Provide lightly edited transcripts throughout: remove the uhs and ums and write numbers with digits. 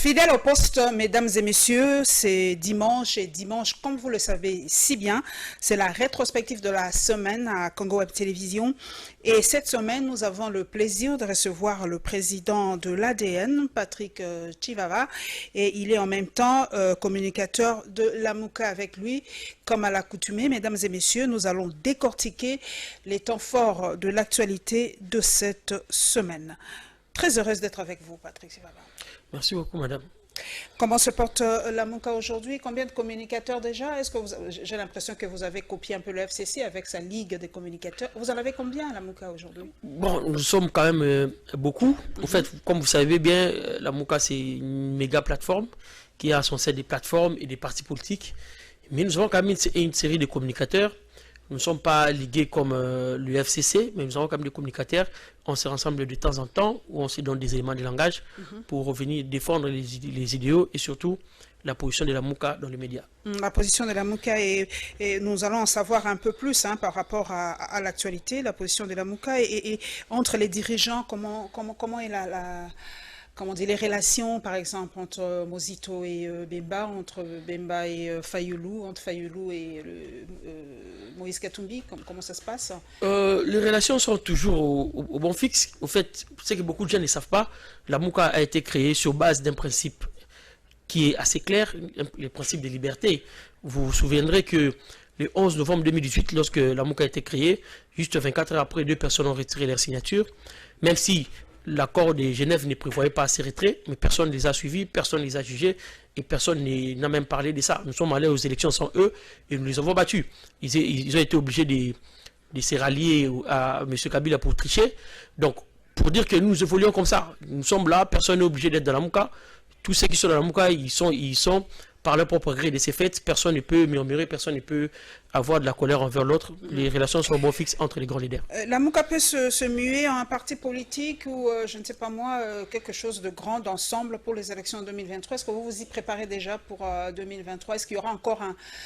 Fidèle au poste, mesdames et messieurs, c'est dimanche et dimanche, comme vous le savez si bien, c'est la rétrospective de la semaine à Congo Web Télévision. Et cette semaine, nous avons le plaisir de recevoir le président de l'ADN, Patrick Chivava, et il est en même temps communicateur de Lamuka avec lui. Comme à l'accoutumée, mesdames et messieurs, nous allons décortiquer les temps forts de l'actualité de cette semaine. Très heureuse d'être avec vous, Patrick Chivava. Merci beaucoup, madame. Comment se porte Lamuka aujourd'hui? Combien de communicateurs déjà? Est-ce que j'ai l'impression que vous avez copié un peu le FCC avec sa ligue des communicateurs. Vous en avez combien, Lamuka, aujourd'hui? Bon, nous sommes quand même beaucoup. En fait, comme vous savez bien, Lamuka, c'est une méga plateforme qui a à son sein des plateformes et des partis politiques. Mais nous avons quand même une série de communicateurs. Nous ne sommes pas ligués comme le FCC, mais nous avons quand même des communicateurs. On se rassemble de temps en temps, où on se donne des éléments de langage pour revenir défendre les idéaux et surtout la position de Lamuka dans les médias. La position de Lamuka, et nous allons en savoir un peu plus par rapport à l'actualité, la position de Lamuka et entre les dirigeants, comment est comment dire, les relations, par exemple, entre Mozito et Bemba, entre Bemba et Fayoulou, entre Fayoulou et Moïse Katumbi, comment ça se passe? Les relations sont toujours au bon fixe. Au fait, c'est que beaucoup de gens ne savent pas, Lamuka a été créé sur base d'un principe qui est assez clair, le principe de liberté. Vous vous souviendrez que le 11 novembre 2018, lorsque Lamuka a été créé, juste 24 heures après, 2 personnes ont retiré leur signature, même si l'accord de Genève ne prévoyait pas ces retraits, mais personne ne les a suivis, personne ne les a jugés et personne n'a même parlé de ça. Nous sommes allés aux élections sans eux et nous les avons battus. Ils ont été obligés de se rallier à M. Kabila pour tricher. Donc, pour dire que nous évoluons comme ça, nous sommes là, personne n'est obligé d'être dans la Mouka. Tous ceux qui sont dans la Mouka, ils sont par leur propre gré de ces faits. Personne ne peut murmurer, personne ne peut avoir de la colère envers l'autre. Les relations sont bon fixes entre les grands leaders. La Mouka peut se muer en un parti politique ou, je ne sais pas moi, quelque chose de grand d'ensemble pour les élections en 2023. Est-ce que vous vous y préparez déjà pour 2023? Est-ce qu'il y aura encore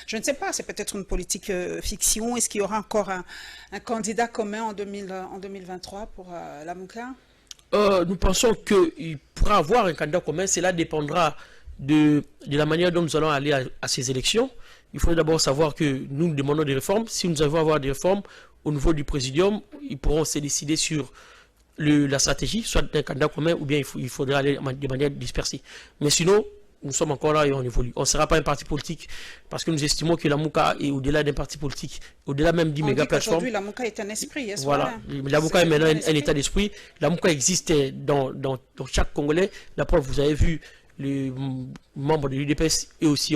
je ne sais pas, c'est peut-être une politique fiction. Est-ce qu'il y aura encore un candidat commun en 2023 pour la Mouka? Nous pensons qu'il pourra avoir un candidat commun. Cela dépendra de la manière dont nous allons aller à ces élections. Il faut d'abord savoir que nous demandons des réformes. Si nous avons avoir des réformes au niveau du présidium, ils pourront se décider sur la stratégie, soit d'un candidat commun ou bien il faudra aller de manière dispersée. Mais sinon, nous sommes encore là et on évolue. On ne sera pas un parti politique parce que nous estimons que la Mouka est au-delà d'un parti politique, au-delà même d'une méga plateforme. Aujourd'hui, la Mouka est un esprit. Voilà, la Mouka est maintenant un état d'esprit. La Mouka existe dans chaque Congolais. La preuve, vous avez vu, les membres de l'UDPS, eux aussi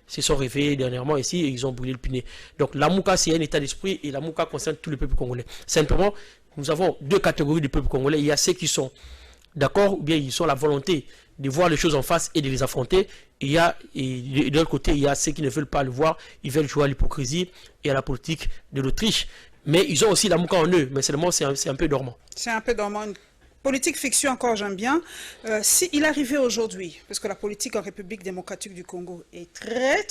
se sont réveillés dernièrement ici et ils ont brûlé le Pinet. Donc la Mouka, c'est un état d'esprit et la Mouka concerne tout le peuple congolais. Simplement, nous avons deux catégories de peuple congolais. Il y a ceux qui sont d'accord ou bien ils ont la volonté de voir les choses en face et de les affronter. Et de l'autre côté, il y a ceux qui ne veulent pas le voir. Ils veulent jouer à l'hypocrisie et à la politique de l'Autriche. Mais ils ont aussi la Mouka en eux. Mais seulement, c'est un peu dormant. C'est un peu dormant. Politique fiction, encore j'aime bien. S'il arrivait aujourd'hui, parce que la politique en République démocratique du Congo est très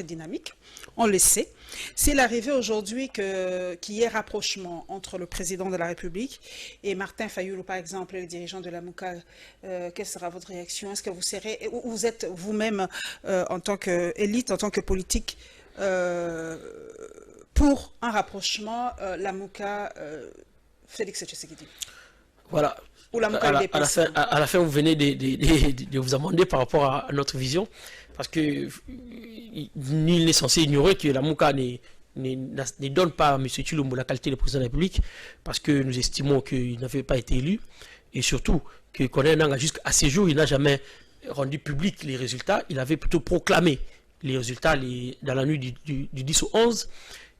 dynamique, on le sait. S'il arrivait aujourd'hui qu'il y ait rapprochement entre le président de la République et Martin Fayoulou, par exemple, le dirigeant de la Mouka, quelle sera votre réaction? Est-ce que vous êtes vous-même, en tant qu'élite, en tant que politique, pour un rapprochement, la Mouka, Félix Tshisekedi? Voilà. À la fin, vous venez de vous amender par rapport à notre vision, parce que nul n'est censé ignorer que la Mouka ne donne pas à M. Tshilombo la qualité de président de la République, parce que nous estimons qu'il n'avait pas été élu, et surtout que Corneille Nangaa, jusqu'à ce jour, il n'a jamais rendu public les résultats. Il avait plutôt proclamé les résultats dans la nuit du 10 au 11,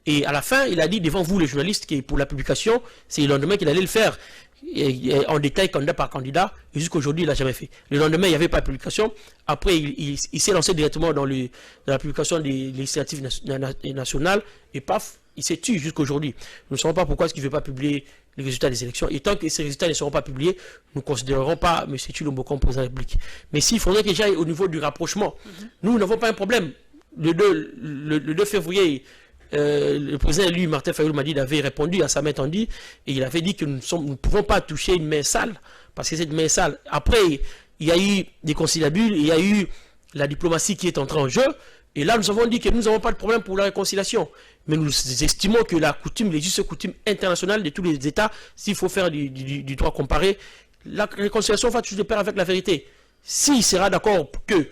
et à la fin, il a dit devant vous, les journalistes, que pour la publication, c'est le lendemain qu'il allait le faire. En détail, candidat par candidat, et jusqu'aujourd'hui, il n'a jamais fait. Le lendemain, il n'y avait pas de publication. Après, il s'est lancé directement dans la publication des législatives nationales, et paf, il s'est tué jusqu'aujourd'hui. Nous ne savons pas pourquoi il ne veut pas publier les résultats des élections. Et tant que ces résultats ne seront pas publiés, nous ne considérerons pas M. Tshilombo comme président de la République. Mais s'il faudrait que j'aille au niveau du rapprochement, nous n'avons pas un problème. Le 2 février, le président élu Martin Fayoulou Madid avait répondu à sa main tendue et il avait dit que nous ne pouvons pas toucher une main sale parce que cette main sale, après il y a eu des conciliabules, il y a eu la diplomatie qui est entrée en jeu. Et là, nous avons dit que nous n'avons pas de problème pour la réconciliation. Mais nous estimons que la coutume, les justes coutumes internationales de tous les États, s'il faut faire du droit comparé, la réconciliation va toujours de pair avec la vérité. S'il sera d'accord que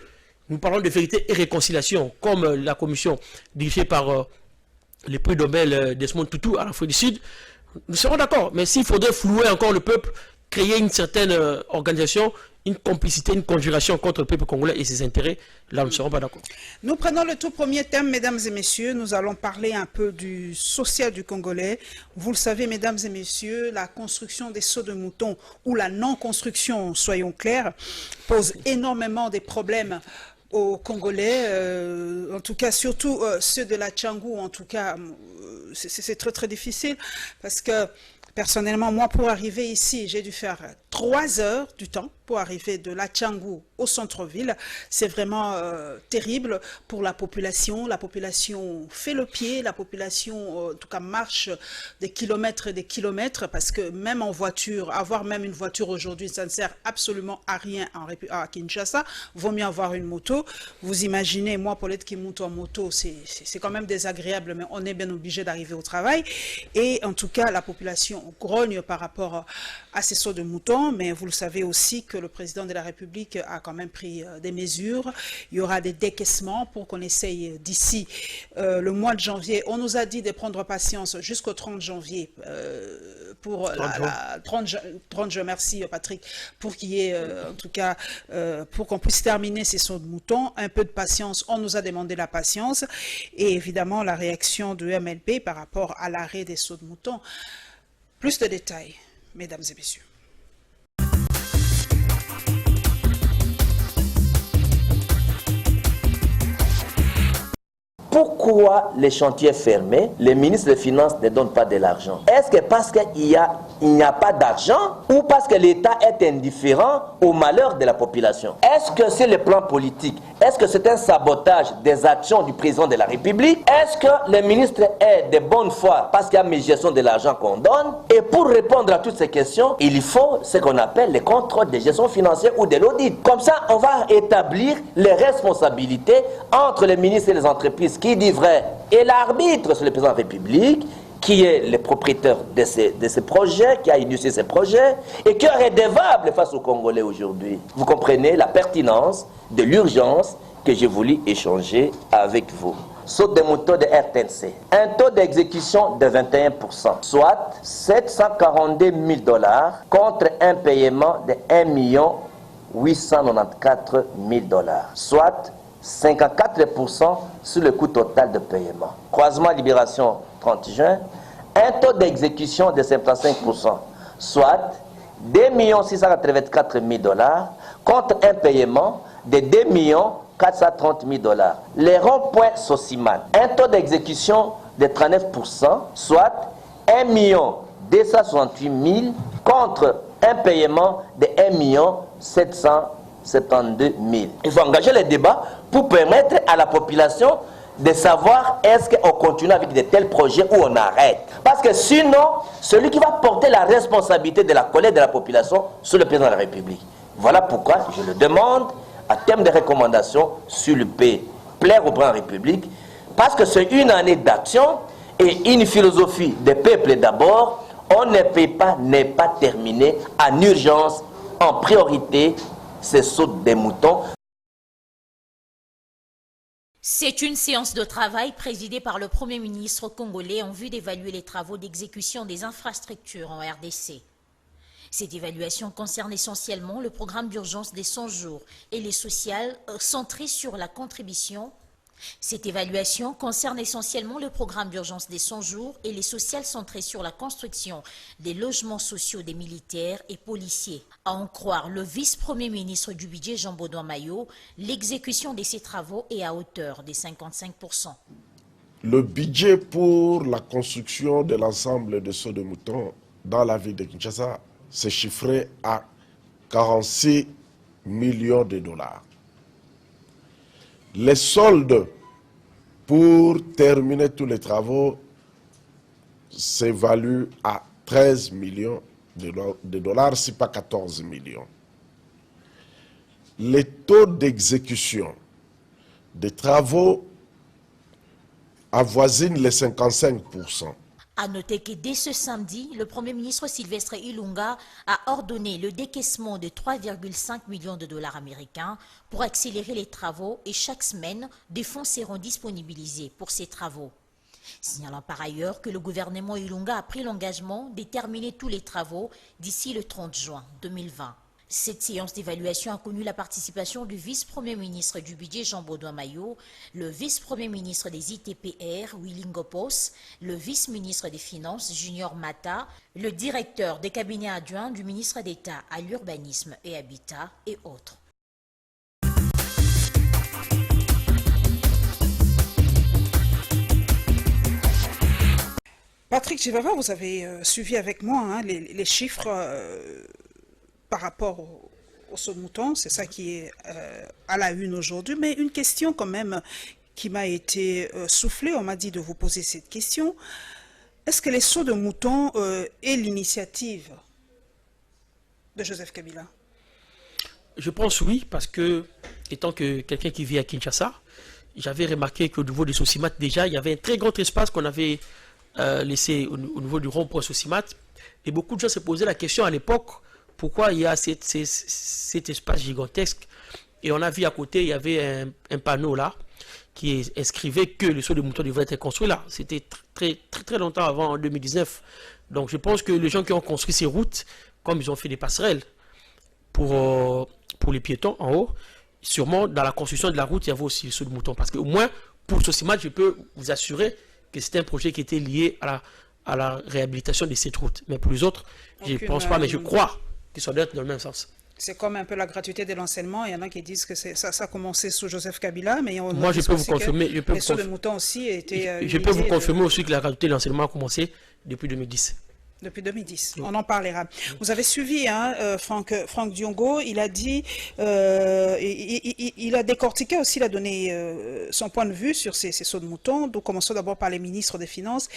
nous parlons de vérité et réconciliation, comme la commission dirigée par les prix Nobel Desmond Tutu à l'Afrique du Sud, nous serons d'accord. Mais s'il faudrait flouer encore le peuple, créer une certaine organisation, une complicité, une conjuration contre le peuple congolais et ses intérêts, là nous ne serons pas d'accord. Nous prenons le tout premier thème, mesdames et messieurs. Nous allons parler un peu du social du Congolais. Vous le savez, mesdames et messieurs, la construction des seaux de mouton ou la non-construction, soyons clairs, pose énormément des problèmes aux Congolais, en tout cas surtout ceux de la Tchangou, en tout cas c'est très très difficile parce que personnellement, moi, pour arriver ici, j'ai dû faire 3 heures du temps pour arriver de la Tchangou au centre-ville. C'est vraiment terrible pour la population. La population fait le pied, la population, en tout cas, marche des kilomètres et des kilomètres parce que même en voiture, avoir même une voiture aujourd'hui, ça ne sert absolument à rien à Kinshasa. Vaut mieux avoir une moto. Vous imaginez, moi, Paulette qui monte en moto, c'est quand même désagréable, mais on est bien obligé d'arriver au travail. Et en tout cas, la population grogne par rapport à ces sauts de moutons, mais vous le savez aussi que le président de la République a quand même pris des mesures. Il y aura des décaissements pour qu'on essaye d'ici le mois de janvier. On nous a dit de prendre patience jusqu'au 30 janvier pour 30 juin, merci Patrick, pour qu'il y ait en tout cas pour qu'on puisse terminer ces sauts de moutons. Un peu de patience, on nous a demandé la patience et évidemment la réaction de MLP par rapport à l'arrêt des sauts de moutons. Plus de détails, mesdames et messieurs. Pourquoi les chantiers fermés, les ministres des Finances ne donnent pas de l'argent? Est-ce que parce qu'il n'y a pas d'argent ou parce que l'État est indifférent au malheur de la population? Est-ce que c'est le plan politique? Est-ce que c'est un sabotage des actions du président de la République? Est-ce que le ministre est de bonne foi parce qu'il y a une gestion de l'argent qu'on donne? Et pour répondre à toutes ces questions, il faut ce qu'on appelle les contrôles de gestion financière ou de l'audit. Comme ça, on va établir les responsabilités entre les ministres et les entreprises qui dit vrai et l'arbitre sur le président de la République, qui est le propriétaire de ces projets, qui a initié ces projets et qui est redevable face aux Congolais aujourd'hui. Vous comprenez la pertinence de l'urgence que j'ai voulu échanger avec vous. Saut des moutons de RTNC. Un taux d'exécution de 21%, soit 742 000 $ contre un paiement de 1 894 000 $, soit 54% sur le coût total de paiement. Croisement Libération 30 juin, un taux d'exécution de 55%, soit 2 684 000 $ contre un paiement de 2 430 000 $. Les ronds-points Sosiman, un taux d'exécution de 39%, soit 1 268 000 contre un paiement de 1 772 000. Il faut engager les débats pour permettre à la population de savoir est-ce qu'on continue avec de tels projets ou on arrête. Parce que sinon, celui qui va porter la responsabilité de la colère de la population, c'est le président de la République. Voilà pourquoi je le demande à terme de recommandations sur le P, plaire au président de la République, parce que c'est une année d'action et une philosophie de peuple d'abord. On ne peut pas ne pas terminer en urgence, en priorité, ces sauts des moutons. C'est une séance de travail présidée par le Premier ministre congolais en vue d'évaluer les travaux d'exécution des infrastructures en RDC. Cette évaluation concerne essentiellement le programme d'urgence des 100 jours et les sociales centrées sur la contribution. Cette évaluation concerne essentiellement le programme d'urgence des 100 jours et les sociales centrées sur la construction des logements sociaux des militaires et policiers. À en croire le vice-premier ministre du budget Jean-Baudouin Maillot, l'exécution de ces travaux est à hauteur de 55%. Le budget pour la construction de l'ensemble de sauts de moutons dans la ville de Kinshasa s'est chiffré à 46 millions de $. Les soldes pour terminer tous les travaux s'évaluent à 13 millions de $, si pas 14 millions. les taux d'exécution des travaux avoisinent les 55%. À noter que dès ce samedi, le Premier ministre Sylvestre Ilunga a ordonné le décaissement de 3,5 millions de dollars américains pour accélérer les travaux et chaque semaine, des fonds seront disponibilisés pour ces travaux. Signalant par ailleurs que le gouvernement Ilunga a pris l'engagement de terminer tous les travaux d'ici le 30 juin 2020. Cette séance d'évaluation a connu la participation du vice-premier ministre du budget Jean-Baudouin Maillot, le vice-premier ministre des ITPR Willy Ngopos, le vice-ministre des Finances Junior Mata, le directeur des cabinets adjoints du ministre d'État à l'urbanisme et habitat et autres. Patrick Chivava, vous avez suivi avec moi les chiffres par rapport au saut de mouton, c'est ça qui est à la une aujourd'hui. Mais une question quand même qui m'a été soufflée, on m'a dit de vous poser cette question. Est-ce que les sauts de mouton est l'initiative de Joseph Kabila? Je pense oui, parce que, étant que quelqu'un qui vit à Kinshasa, j'avais remarqué qu'au niveau des Sosimat, déjà, il y avait un très grand espace qu'on avait laissé au niveau du rond-point Sosimat. Et beaucoup de gens se posaient la question à l'époque, pourquoi il y a cet espace gigantesque. Et on a vu à côté, il y avait un panneau là, qui inscrivait que le saut de mouton devrait être construit là. C'était très longtemps avant, en 2019. Donc je pense que les gens qui ont construit ces routes, comme ils ont fait des passerelles pour les piétons en haut, sûrement dans la construction de la route, il y avait aussi le saut de mouton. Parce qu'au moins, pour Sosimat, je peux vous assurer que c'était un projet qui était lié à la réhabilitation de cette route. Mais pour les autres, je ne pense pas, mais je crois qu'ils sont dans le même sens. C'est comme un peu la gratuité de l'enseignement. Il y en a qui disent que ça a commencé sous Joseph Kabila, mais moi je peux vous confirmer. Les sauts de mouton aussi étaient. Je peux vous confirmer aussi que la gratuité de l'enseignement a commencé depuis 2010. Depuis 2010, on en parlera. Vous avez suivi Franck Diongo, il a dit, il a décortiqué aussi, il a donné son point de vue sur ces sauts de mouton. Donc commençons d'abord par les ministres des Finances.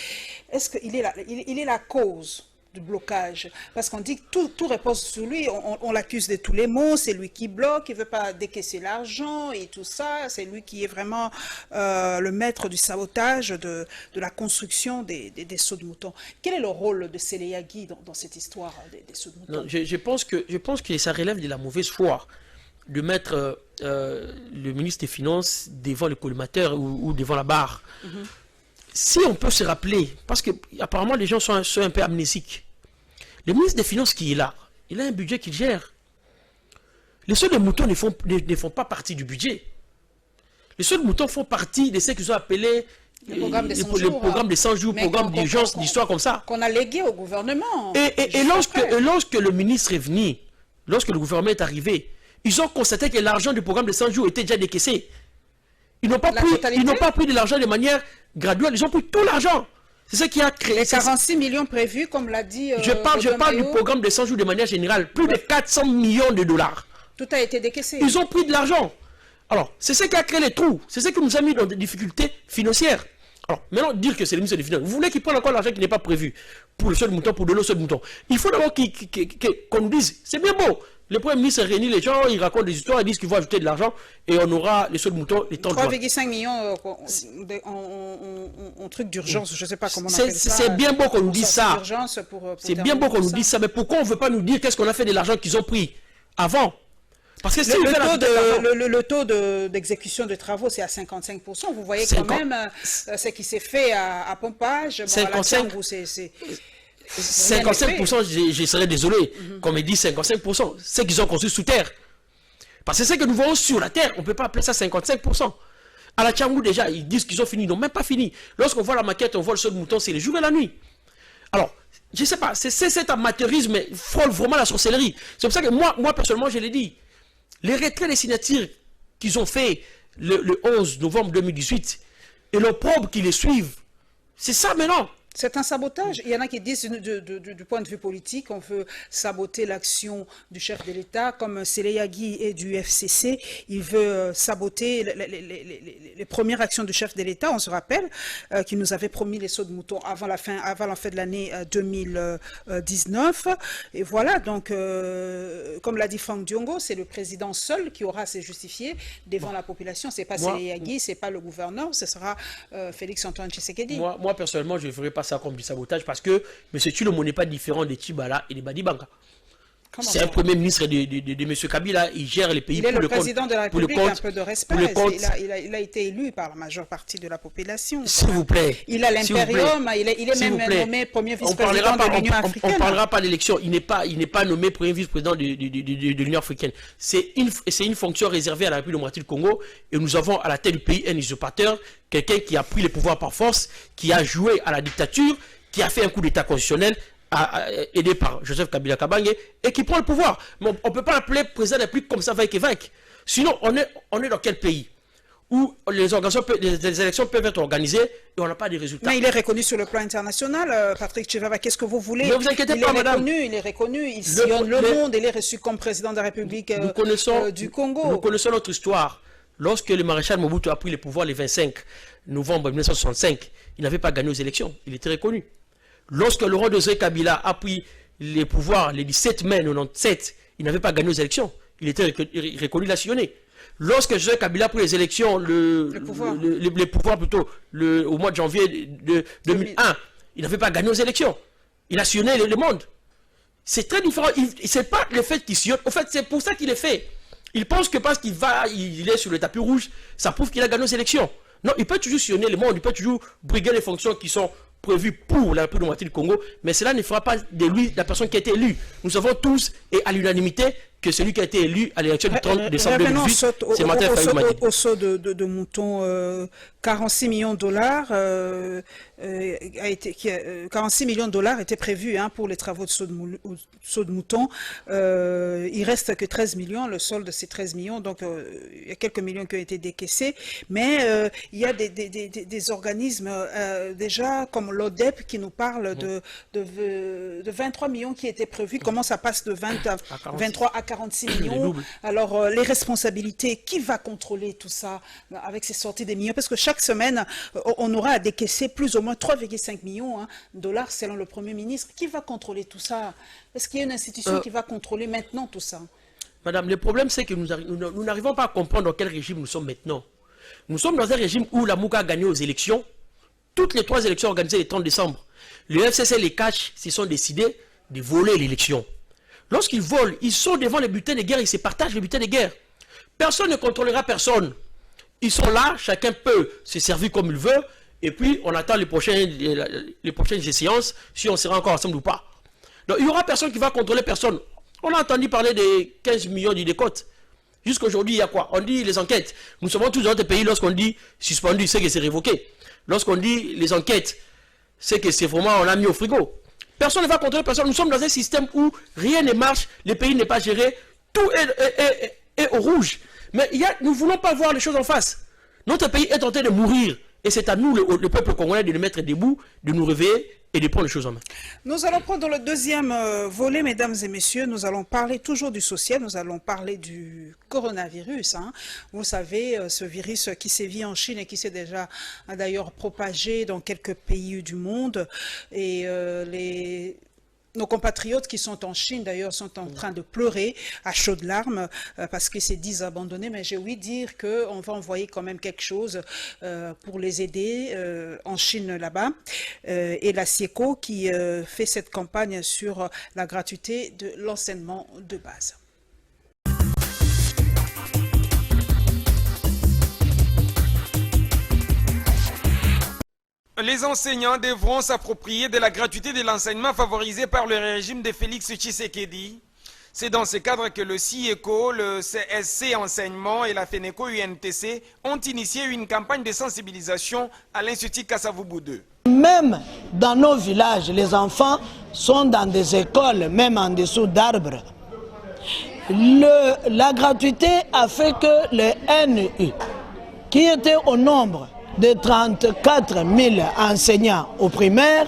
Est-ce qu'il est la cause du blocage? Parce qu'on dit que tout repose sur lui, on l'accuse de tous les maux, c'est lui qui bloque, il ne veut pas décaisser l'argent et tout ça, c'est lui qui est vraiment le maître du sabotage de la construction des sauts de mouton. Quel est le rôle de Séléagui dans cette histoire des sauts de mouton? Non, je pense que ça relève de la mauvaise foi de mettre le ministre des Finances devant le collimateur ou devant la barre. Si on peut se rappeler, parce que apparemment les gens sont un peu amnésiques, le ministre des Finances qui est là, il a un budget qu'il gère. Les sauts de moutons ne font pas partie du budget. Les sauts de moutons font partie de ce qu'ils ont appelé le programme des 100 jours, programme d'urgence, d'histoire comme ça. Qu'on a légué au gouvernement. Et lorsque le ministre est venu, lorsque le gouvernement est arrivé, ils ont constaté que l'argent du programme des 100 jours était déjà décaissé. Ils n'ont pas pris de l'argent de manière graduelle, ils ont pris tout l'argent. C'est ce qui a créé... Les 46 millions prévus, comme l'a dit... je parle du programme de 100 jours de manière générale. Plus de 400 millions de dollars. Tout a été décaissé. Ils ont pris de l'argent. Alors, c'est ce qui a créé les trous. C'est ce qui nous a mis dans des difficultés financières. Alors, maintenant, dire que c'est le ministre des Finances. Vous voulez qu'il prenne encore l'argent qui n'est pas prévu pour le seul mouton, pour donner au seul mouton. Il faut d'abord qu'on nous dise, c'est bien beau. Le Premier ministre réunit les gens, il raconte des histoires, il dit qu'il va ajouter de l'argent et on aura les sauts de moutons les temps de 3,5 millions en truc d'urgence, je ne sais pas comment on appelle ça. C'est bien beau qu'on nous dise ça. C'est bien beau qu'on nous dise ça, mais pourquoi on ne veut pas nous dire qu'est-ce qu'on a fait de l'argent qu'ils ont pris avant? Parce que le taux d'exécution de travaux, c'est à 55%. Vous voyez quand même ce qui s'est fait à Pompage. 55%, je serais désolé, comme il dit 55%, c'est qu'ils ont construit sous terre. Parce que ce que nous voyons sur la terre, on ne peut pas appeler ça 55%. À la Tchangou, déjà, ils disent qu'ils ont fini, ils n'ont même pas fini. Lorsqu'on voit la maquette, on voit le seul mouton, c'est le jour et la nuit. Alors, je ne sais pas, c'est cet amateurisme frôle vraiment la sorcellerie. C'est pour ça que moi personnellement, je l'ai dit. Les retraits des signatures qu'ils ont fait le 11 novembre 2018 et l'opprobre qui les suivent, c'est ça maintenant. C'est un sabotage. Il y en a qui disent du point de vue politique, on veut saboter l'action du chef de l'État, comme Seleyagi et du FCC. Il veut saboter les premières actions du chef de l'État. On se rappelle qu'il nous avait promis les sauts de mouton avant la fin de l'année 2019. Et voilà, donc, comme l'a dit Franck Diongo, c'est le président seul qui aura à se justifier devant la population. Ce n'est pas Seleyagi, ce n'est pas le gouverneur, ce sera Félix-Antoine Tshisekedi. Moi, personnellement, je ne ferai pas ça comme du sabotage parce que M. Tshilombo n'est pas différent de Tchibala et de Badibanga. C'est un premier ministre de M. Kabila, il gère les pays il est le président de la République, un peu de respect. Il a été élu par la majeure partie de la population. S'il vous plaît. Il a l'impérium, il est même nommé premier vice-président de l'Union africaine. On ne parlera pas d'élection, il n'est pas nommé premier vice-président de l'Union africaine. C'est une fonction réservée à la République démocratique du Congo et nous avons à la tête du pays un usurpateur, quelqu'un qui a pris les pouvoirs par force, qui a joué à la dictature, qui a fait un coup d'État constitutionnel, aidé par Joseph Kabila Kabange, et qui prend le pouvoir. Mais on ne peut pas l'appeler président de la République comme ça, vaille. Sinon, on est dans quel pays où les élections peuvent être organisées et on n'a pas de résultats? Mais il est reconnu sur le plan international, Patrick Chivava. Qu'est-ce que vous voulez? Ne vous inquiétez pas, madame. Il est reconnu, il sillonne le monde, il est reçu comme président de la République du Congo. Nous connaissons notre histoire. Lorsque le maréchal Mobutu a pris le pouvoir le 25 novembre 1965, il n'avait pas gagné aux élections, il était reconnu. Lorsque le roi de Kabila a pris les pouvoirs le 17 mai 1997, il n'avait pas gagné aux élections. Il était reconnu, il a sillonné. Lorsque Joseph Kabila a pris les élections, les pouvoirs plutôt, au mois de janvier 2001, il n'avait pas gagné aux élections. Il a sillonné le monde. C'est très différent. Ce n'est pas le fait qu'il sillonne. En fait, c'est pour ça qu'il est fait. Il pense que parce qu'il est sur le tapis rouge, ça prouve qu'il a gagné aux élections. Non, il peut toujours sillonner le monde, il peut toujours briguer les fonctions qui sont prévu pour la République démocratique du Congo, mais cela ne fera pas de lui la personne qui a été élue. Nous savons tous, et à l'unanimité, que celui qui a été élu à l'élection du 30 décembre 2018, c'est Martin Fayou Madidi. Au saut de mouton, 46 millions de dollars 46 millions de dollars étaient prévus pour les travaux de saut de mouton. Il reste que 13 millions, le solde c'est 13 millions, donc il y a quelques millions qui ont été décaissés, mais il y a des organismes déjà comme l'ODEP qui nous parle de 23 millions qui étaient prévus. Comment ça passe de 23 à 46 millions? Alors les responsabilités, qui va contrôler tout ça avec ces sorties des millions? Parce que chaque semaine, on aura à décaisser plus ou moins 3,5 millions de dollars selon le Premier ministre. Qui va contrôler tout ça? Est-ce qu'il y a une institution qui va contrôler maintenant tout ça? Madame, le problème c'est que nous n'arrivons pas à comprendre dans quel régime nous sommes maintenant. Nous sommes dans un régime où la Mouka a gagné aux élections. Toutes les 3 élections organisées le 30 décembre. Le FCC et les CACH se sont décidés de voler l'élection. Lorsqu'ils volent, ils sont devant les bulletins de guerre, ils se partagent les bulletins de guerre. Personne ne contrôlera personne. Ils sont là, chacun peut se servir comme il veut, et puis on attend les prochaines séances, si on sera encore ensemble ou pas. Donc il n'y aura personne qui va contrôler personne. On a entendu parler des 15 millions de décotes. Jusqu'aujourd'hui, il y a quoi? On dit les enquêtes. Nous savons tous dans notre pays, lorsqu'on dit suspendu, c'est que c'est révoqué. Lorsqu'on dit les enquêtes, c'est que c'est vraiment, on l'a mis au frigo. Personne ne va contrôler personne. Nous sommes dans un système où rien ne marche, le pays n'est pas géré, tout est au rouge. Mais nous ne voulons pas voir les choses en face. Notre pays est en train de mourir. Et c'est à nous, le peuple congolais, de nous mettre debout, de nous réveiller et de prendre les choses en main. Nous allons prendre le deuxième volet, mesdames et messieurs. Nous allons parler toujours du social. Nous allons parler du coronavirus. Vous savez, ce virus qui sévit en Chine et qui s'est déjà d'ailleurs propagé dans quelques pays du monde. Et nos compatriotes qui sont en Chine, d'ailleurs, sont en train de pleurer à chaudes larmes parce qu'ils se disent abandonnés. Mais j'ai ouï dire qu'on va envoyer quand même quelque chose pour les aider en Chine là-bas. Et la SIECO qui fait cette campagne sur la gratuité de l'enseignement de base. Les enseignants devront s'approprier de la gratuité de l'enseignement favorisé par le régime de Félix Tshisekedi. C'est dans ce cadre que le CIECO, le CSC Enseignement et la FENECO-UNTC ont initié une campagne de sensibilisation à l'Institut Kasavubu 2. Même dans nos villages, les enfants sont dans des écoles, même en dessous d'arbres. La gratuité a fait que les NU, qui étaient au nombre de 34 000 enseignants au primaire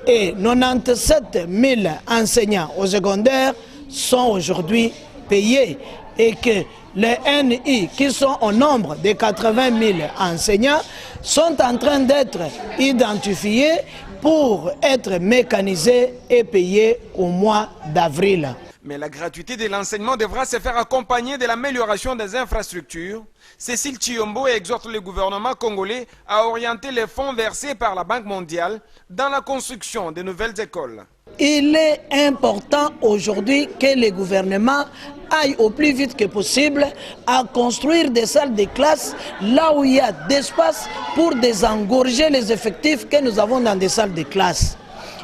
et 97 000 enseignants au secondaire sont aujourd'hui payés et que les NI qui sont au nombre de 80 000 enseignants sont en train d'être identifiés pour être mécanisés et payés au mois d'avril. Mais la gratuité de l'enseignement devra se faire accompagner de l'amélioration des infrastructures. Cécile Chiombo exhorte le gouvernement congolais à orienter les fonds versés par la Banque mondiale dans la construction de nouvelles écoles. Il est important aujourd'hui que le gouvernement aille au plus vite que possible à construire des salles de classe là où il y a d'espace pour désengorger les effectifs que nous avons dans des salles de classe.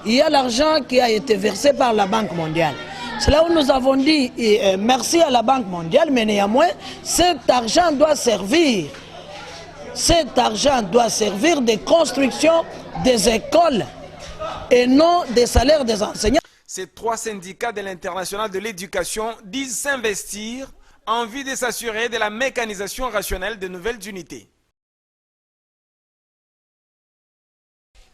Il y a l'argent qui a été versé par la Banque mondiale. C'est là où nous avons dit merci à la Banque mondiale, mais néanmoins, cet argent doit servir. Cet argent doit servir de construction des écoles et non des salaires des enseignants. Ces trois syndicats de l'International de l'éducation disent s'investir en vue de s'assurer de la mécanisation rationnelle de nouvelles unités.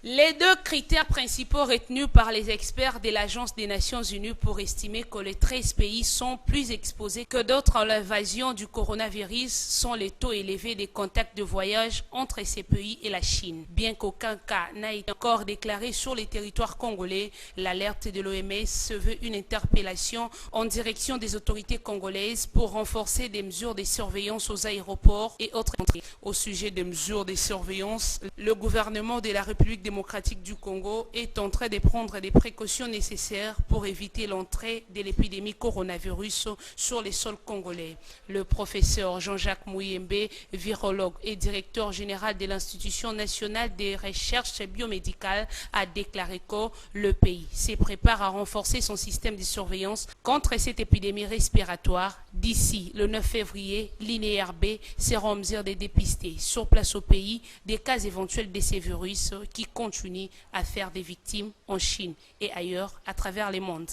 Les deux critères principaux retenus par les experts de l'Agence des Nations Unies pour estimer que les 13 pays sont plus exposés que d'autres à l'invasion du coronavirus sont les taux élevés des contacts de voyage entre ces pays et la Chine. Bien qu'aucun cas n'a été encore déclaré sur les territoires congolais, l'alerte de l'OMS se veut une interpellation en direction des autorités congolaises pour renforcer des mesures de surveillance aux aéroports et autres entrées. Au sujet des mesures de surveillance, le gouvernement de la République démocratique du Congo est en train de prendre des précautions nécessaires pour éviter l'entrée de l'épidémie coronavirus sur les sols congolais. Le professeur Jean-Jacques Mouyembe, virologue et directeur général de l'Institution nationale des recherches biomédicales, a déclaré que le pays se prépare à renforcer son système de surveillance contre cette épidémie respiratoire. D'ici le 9 février, l'INERB sera en mesure de dépister sur place au pays des cas éventuels de ces virus qui continue à faire des victimes en Chine et ailleurs à travers le monde.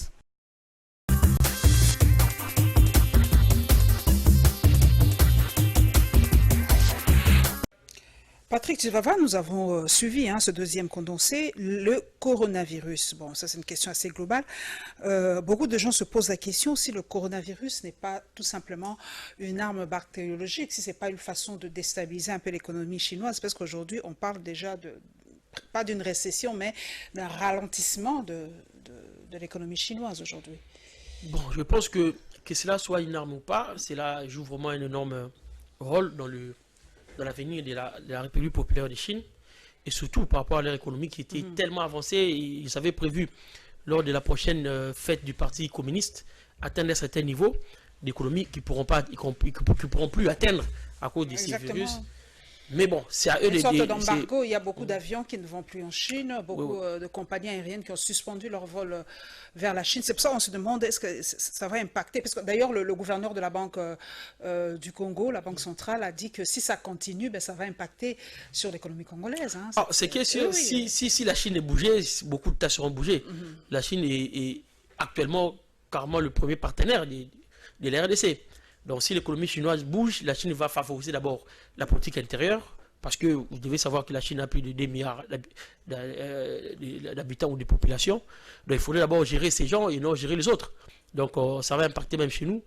Patrick Chivava, nous avons suivi ce deuxième condensé, le coronavirus. Bon, ça c'est une question assez globale. Beaucoup de gens se posent la question si le coronavirus n'est pas tout simplement une arme bactériologique, si ce n'est pas une façon de déstabiliser un peu l'économie chinoise, parce qu'aujourd'hui on parle déjà pas d'une récession, mais d'un ralentissement de l'économie chinoise aujourd'hui. Bon, je pense que cela soit une arme ou pas, cela joue vraiment un énorme rôle dans l'avenir de la République populaire de Chine, et surtout par rapport à leur économie qui était tellement avancée. Ils avaient prévu, lors de la prochaine fête du Parti communiste, atteindre un certain niveau d'économie qu'ils ne pourront plus atteindre à cause de ces virus. Mais bon, c'est à eux de... Une sorte d'embargo, il y a beaucoup d'avions qui ne vont plus en Chine, beaucoup de compagnies aériennes qui ont suspendu leur vol vers la Chine. C'est pour ça qu'on se demande est-ce que ça va impacter. Parce que d'ailleurs, le gouverneur de la Banque du Congo, la Banque centrale, a dit que si ça continue, ça va impacter sur l'économie congolaise. C'est que si la Chine est bougée, beaucoup de tas seront bougés. La Chine est actuellement carrément le premier partenaire de la RDC. Donc si l'économie chinoise bouge, la Chine va favoriser d'abord la politique intérieure, parce que vous devez savoir que la Chine a plus de 2 milliards d'habitants ou de population. Donc il faudrait d'abord gérer ces gens et non gérer les autres. Donc ça va impacter même chez nous,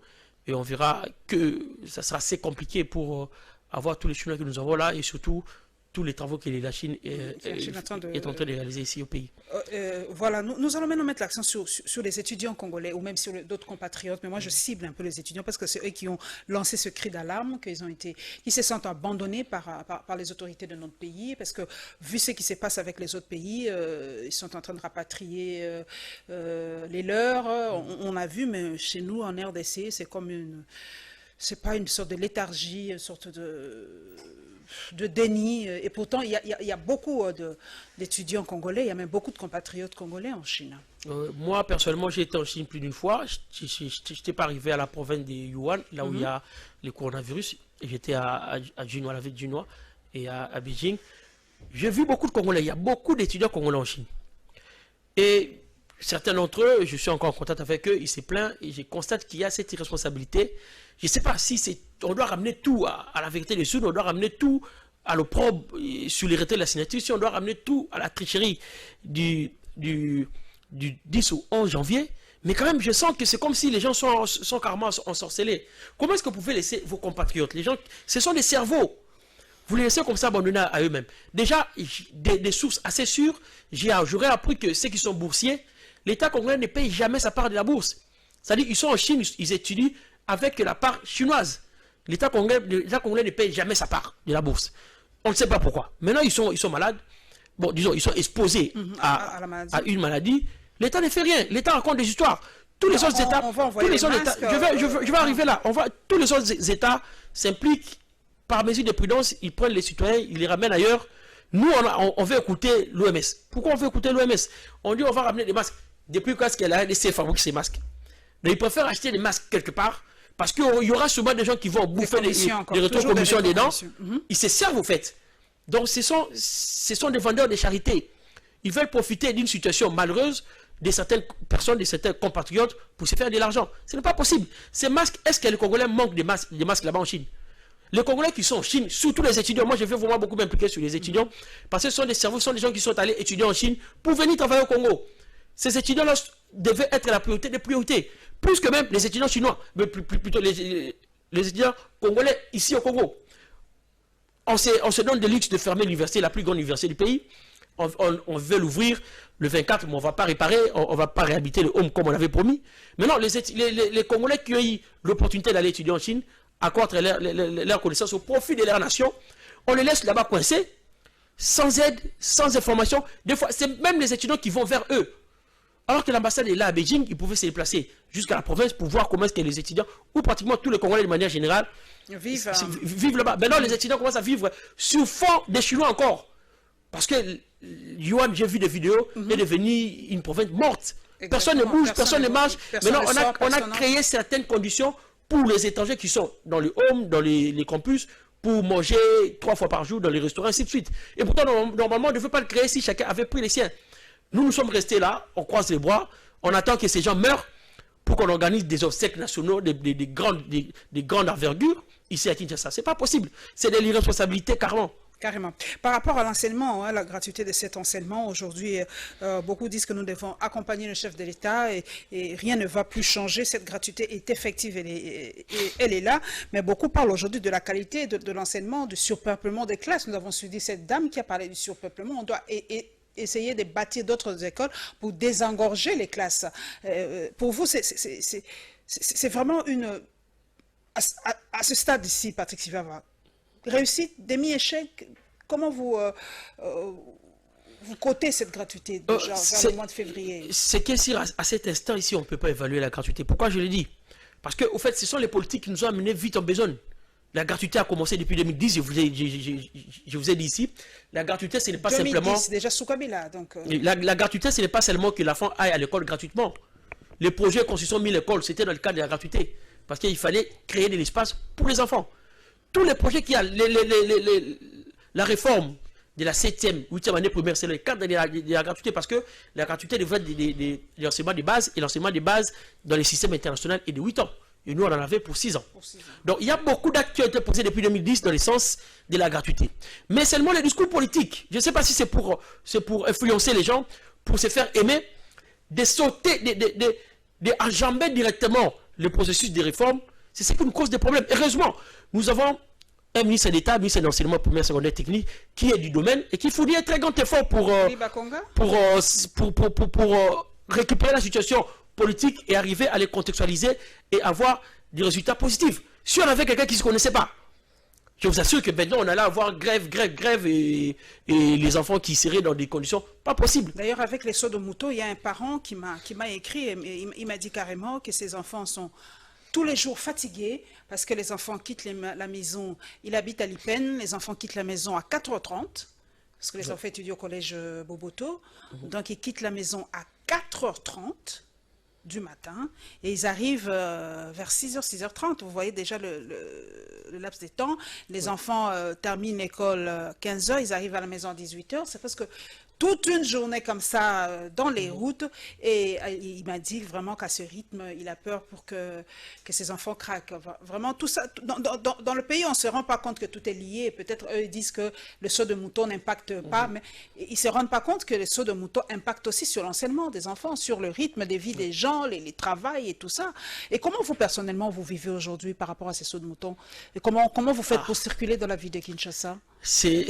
et on verra que ça sera assez compliqué pour avoir tous les Chinois que nous avons là, et surtout tous les travaux que la Chine est en train de réaliser ici au pays. Voilà, nous allons maintenant mettre l'accent sur les étudiants congolais ou même sur d'autres compatriotes, mais moi je cible un peu les étudiants parce que c'est eux qui ont lancé ce cri d'alarme, qui se sentent abandonnés par les autorités de notre pays, parce que vu ce qui se passe avec les autres pays, ils sont en train de rapatrier les leurs. On a vu, mais chez nous en RDC, c'est comme c'est pas une sorte de léthargie, une sorte de déni, et pourtant il y a beaucoup d'étudiants congolais, il y a même beaucoup de compatriotes congolais en Chine. Moi personnellement j'ai été en Chine plus d'une fois. Je n'étais pas arrivé à la province de Yuan, là où il y a le coronavirus, et j'étais à Junoi, la ville de Junoi, et à Beijing. J'ai vu beaucoup de Congolais, il y a beaucoup d'étudiants congolais en Chine, et certains d'entre eux, je suis encore en contact avec eux, ils se plaignent, et je constate qu'il y a cette irresponsabilité. Je ne sais pas si on doit ramener tout à la vérité des Sud, on doit ramener tout à l'opprobre sur les retraits de la signature, si on doit ramener tout à la tricherie du 10 au 11 janvier, mais quand même, je sens que c'est comme si les gens sont carrément ensorcelés. Comment est-ce que vous pouvez laisser vos compatriotes, les gens, ce sont des cerveaux, vous les laissez comme ça abandonnés à eux-mêmes. Déjà, des sources assez sûres, j'aurais appris que ceux qui sont boursiers, l'État congolais ne paye jamais sa part de la bourse. C'est-à-dire qu'ils sont en Chine, ils étudient avec la part chinoise. L'État congolais ne paye jamais sa part de la bourse. On ne sait pas pourquoi. Maintenant, ils sont malades. Bon, disons, ils sont exposés à une maladie. L'État ne fait rien. L'État raconte des histoires. Tous les autres États, je vais arriver là. Tous les autres États s'impliquent par mesure de prudence. Ils prennent les citoyens, ils les ramènent ailleurs. Nous, on veut écouter l'OMS. Pourquoi on veut écouter l'OMS? On dit on va ramener des masques. Depuis quand est-ce qu'elle a laissé fabriquer ces masques? Mais ils préfèrent acheter des masques quelque part parce qu'il y aura souvent des gens qui vont bouffer des rétro-commissions dedans. Ils se servent au fait. Donc ce sont des vendeurs de charité. Ils veulent profiter d'une situation malheureuse de certaines personnes, de certains compatriotes pour se faire de l'argent. Ce n'est pas possible. Ces masques, est-ce que les Congolais manquent des masques là-bas en Chine? Les Congolais qui sont en Chine, surtout les étudiants, moi je vais vraiment beaucoup m'impliquer sur les étudiants, parce que ce sont des cerveaux, ce sont des gens qui sont allés étudier en Chine pour venir travailler au Congo. Ces étudiants-là devaient être la priorité des priorités, plus que même les étudiants chinois, mais plutôt les étudiants congolais ici au Congo. On se donne le luxe de fermer l'université, la plus grande université du pays. On veut l'ouvrir le 24, mais on ne va pas réparer, on ne va pas réhabiter le home comme on avait promis. Maintenant, les Congolais qui ont eu l'opportunité d'aller étudier en Chine, accordent leur connaissance au profit de leur nation, on les laisse là-bas coincés, sans aide, sans information. Des fois, c'est même les étudiants qui vont vers eux. Alors que l'ambassade est là à Beijing, ils pouvaient se déplacer jusqu'à la province pour voir comment est-ce que les étudiants, ou pratiquement tous les Congolais de manière générale, vivent là-bas. Maintenant, les étudiants commencent à vivre sur fond des Chinois encore. Parce que Yuan, j'ai vu des vidéos, est devenu une province morte. Personne ne bouge, personne ne marche. Maintenant, on a créé certaines conditions pour les étrangers qui sont dans les homes, dans les campus, pour manger 3 fois par jour dans les restaurants, ainsi de suite. Et pourtant, normalement, on ne devait pas le créer si chacun avait pris les siens. Nous sommes restés là, on croise les bras, on attend que ces gens meurent pour qu'on organise des obsèques nationaux, des grandes envergures ici à Kinshasa. Ce n'est pas possible. C'est de l'irresponsabilité carrément. Carrément. Par rapport à l'enseignement, la gratuité de cet enseignement, aujourd'hui, beaucoup disent que nous devons accompagner le chef de l'État et rien ne va plus changer. Cette gratuité est effective, elle est là. Mais beaucoup parlent aujourd'hui de la qualité de l'enseignement, du surpeuplement des classes. Nous avons suivi cette dame qui a parlé du surpeuplement. On doit essayer de bâtir d'autres écoles pour désengorger les classes. Pour vous, c'est vraiment une... À ce stade ici, Patrick Sivava, réussite, demi-échec, comment vous cotez cette gratuité déjà vers le mois de février? C'est qu'à cet instant ici, on ne peut pas évaluer la gratuité. Pourquoi je le dis? Parce que, au fait, ce sont les politiques qui nous ont amenés vite en besogne. La gratuité a commencé depuis 2010, je vous ai dit ici. La gratuité, ce n'est pas 2010, simplement... c'est déjà sous Kabila, donc... La gratuité, ce n'est pas seulement que l'enfant aille à l'école gratuitement. Les projets construction 1000 écoles, c'était dans le cadre de la gratuité. Parce qu'il fallait créer de l'espace pour les enfants. Tous les projets qu'il y a, la réforme de la 7e, 8e année primaire, c'est le cadre de la gratuité, parce que la gratuité devrait être l'enseignement de base, et l'enseignement de base dans les systèmes internationaux est de 8 ans. Et nous, on en avait pour 6 ans. Donc, il y a beaucoup d'actes qui ont été posés depuis 2010 dans le sens de la gratuité. Mais seulement les discours politiques, je ne sais pas si c'est pour influencer les gens, pour se faire aimer, de sauter, d'enjamber directement le processus de réforme, c'est ce qui nous cause des problèmes. Heureusement, nous avons un ministre d'État, ministre de l'enseignement primaire, secondaire, technique, qui est du domaine et qui fournit un très grand effort pour récupérer la situation politique et arriver à les contextualiser et avoir des résultats positifs. Si on avait quelqu'un qui ne se connaissait pas, je vous assure que maintenant on allait avoir grève et les enfants qui seraient dans des conditions pas possibles. D'ailleurs, avec les sauts de moto, il y a un parent qui m'a écrit et il m'a dit carrément que ses enfants sont tous les jours fatigués parce que les enfants quittent la maison. Il habite à Lipen, les enfants quittent la maison à 4h30 parce que les enfants étudient au collège Boboto. Donc ils quittent la maison à 4h30 du matin et ils arrivent vers 6h, 6h30. Vous voyez déjà le laps des temps. Les enfants terminent l'école 15h, ils arrivent à la maison à 18h. C'est parce que toute une journée comme ça dans les routes et il m'a dit vraiment qu'à ce rythme, il a peur pour que ses enfants craquent. Vraiment, tout ça, dans le pays, on ne se rend pas compte que tout est lié. Peut-être eux ils disent que le saut de mouton n'impacte pas, mais ils ne se rendent pas compte que le saut de mouton impacte aussi sur l'enseignement des enfants, sur le rythme des vies des gens, les travails et tout ça. Et comment vous, personnellement, vous vivez aujourd'hui par rapport à ces sauts de mouton? Et comment vous faites pour circuler dans la ville de Kinshasa? C'est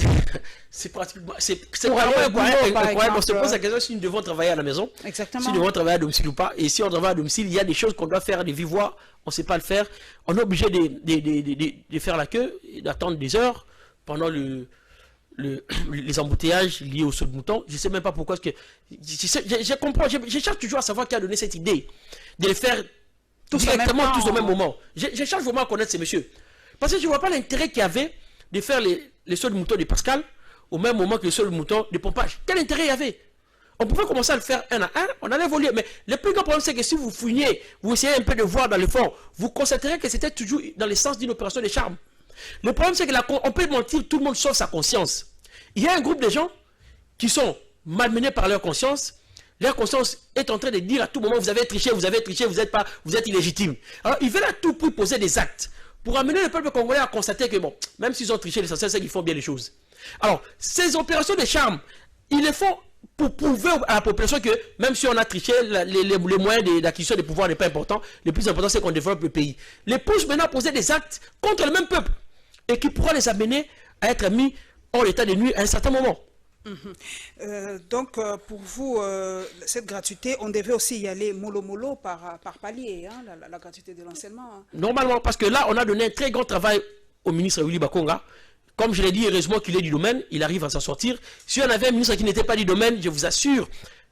pratiquement... C'est incroyable. On se pose la question si nous devons travailler à la maison. Exactement. Si nous devons travailler à domicile ou pas. Et si on travaille à domicile, il y a des choses qu'on doit faire, des vives voix, on ne sait pas le faire. On est obligé de faire la queue, d'attendre des heures pendant les embouteillages liés au saut de mouton. Je ne sais même pas pourquoi. Je cherche toujours à savoir qui a donné cette idée de les faire directement tous au même moment. Je cherche vraiment à connaître ces messieurs. Parce que je ne vois pas l'intérêt qu'il y avait de faire les sauts de mouton de Pascal au même moment que le saut de mouton de pompage. Quel intérêt il y avait? On pouvait commencer à le faire un à un, on allait évoluer. Mais le plus grand problème, c'est que si vous fouiniez, vous essayez un peu de voir dans le fond, vous constaterez que c'était toujours dans le sens d'une opération de charme. Le problème, c'est qu'on peut mentir tout le monde sauf sa conscience. Il y a un groupe de gens qui sont malmenés par leur conscience. Leur conscience est en train de dire à tout moment, vous avez triché, vous êtes illégitime. Alors, ils veulent à tout prix poser des actes pour amener le peuple congolais à constater que, bon, même s'ils ont triché, l'essentiel, c'est qu'ils font bien les choses. Alors, ces opérations de charme, ils les font pour prouver à la population que, même si on a triché, les moyens d'acquisition des pouvoirs n'est pas important. Le plus important, c'est qu'on développe le pays. Les poussent maintenant à poser des actes contre le même peuple et qui pourra les amener à être mis hors l'état de nuit à un certain moment. Donc, pour vous, cette gratuité, on devait aussi y aller mollo par palier, hein, la gratuité de l'enseignement. Hein. Normalement, parce que là, on a donné un très grand travail au ministre Willy Bakonga. Comme je l'ai dit, heureusement qu'il est du domaine, il arrive à s'en sortir. Si on avait un ministre qui n'était pas du domaine, je vous assure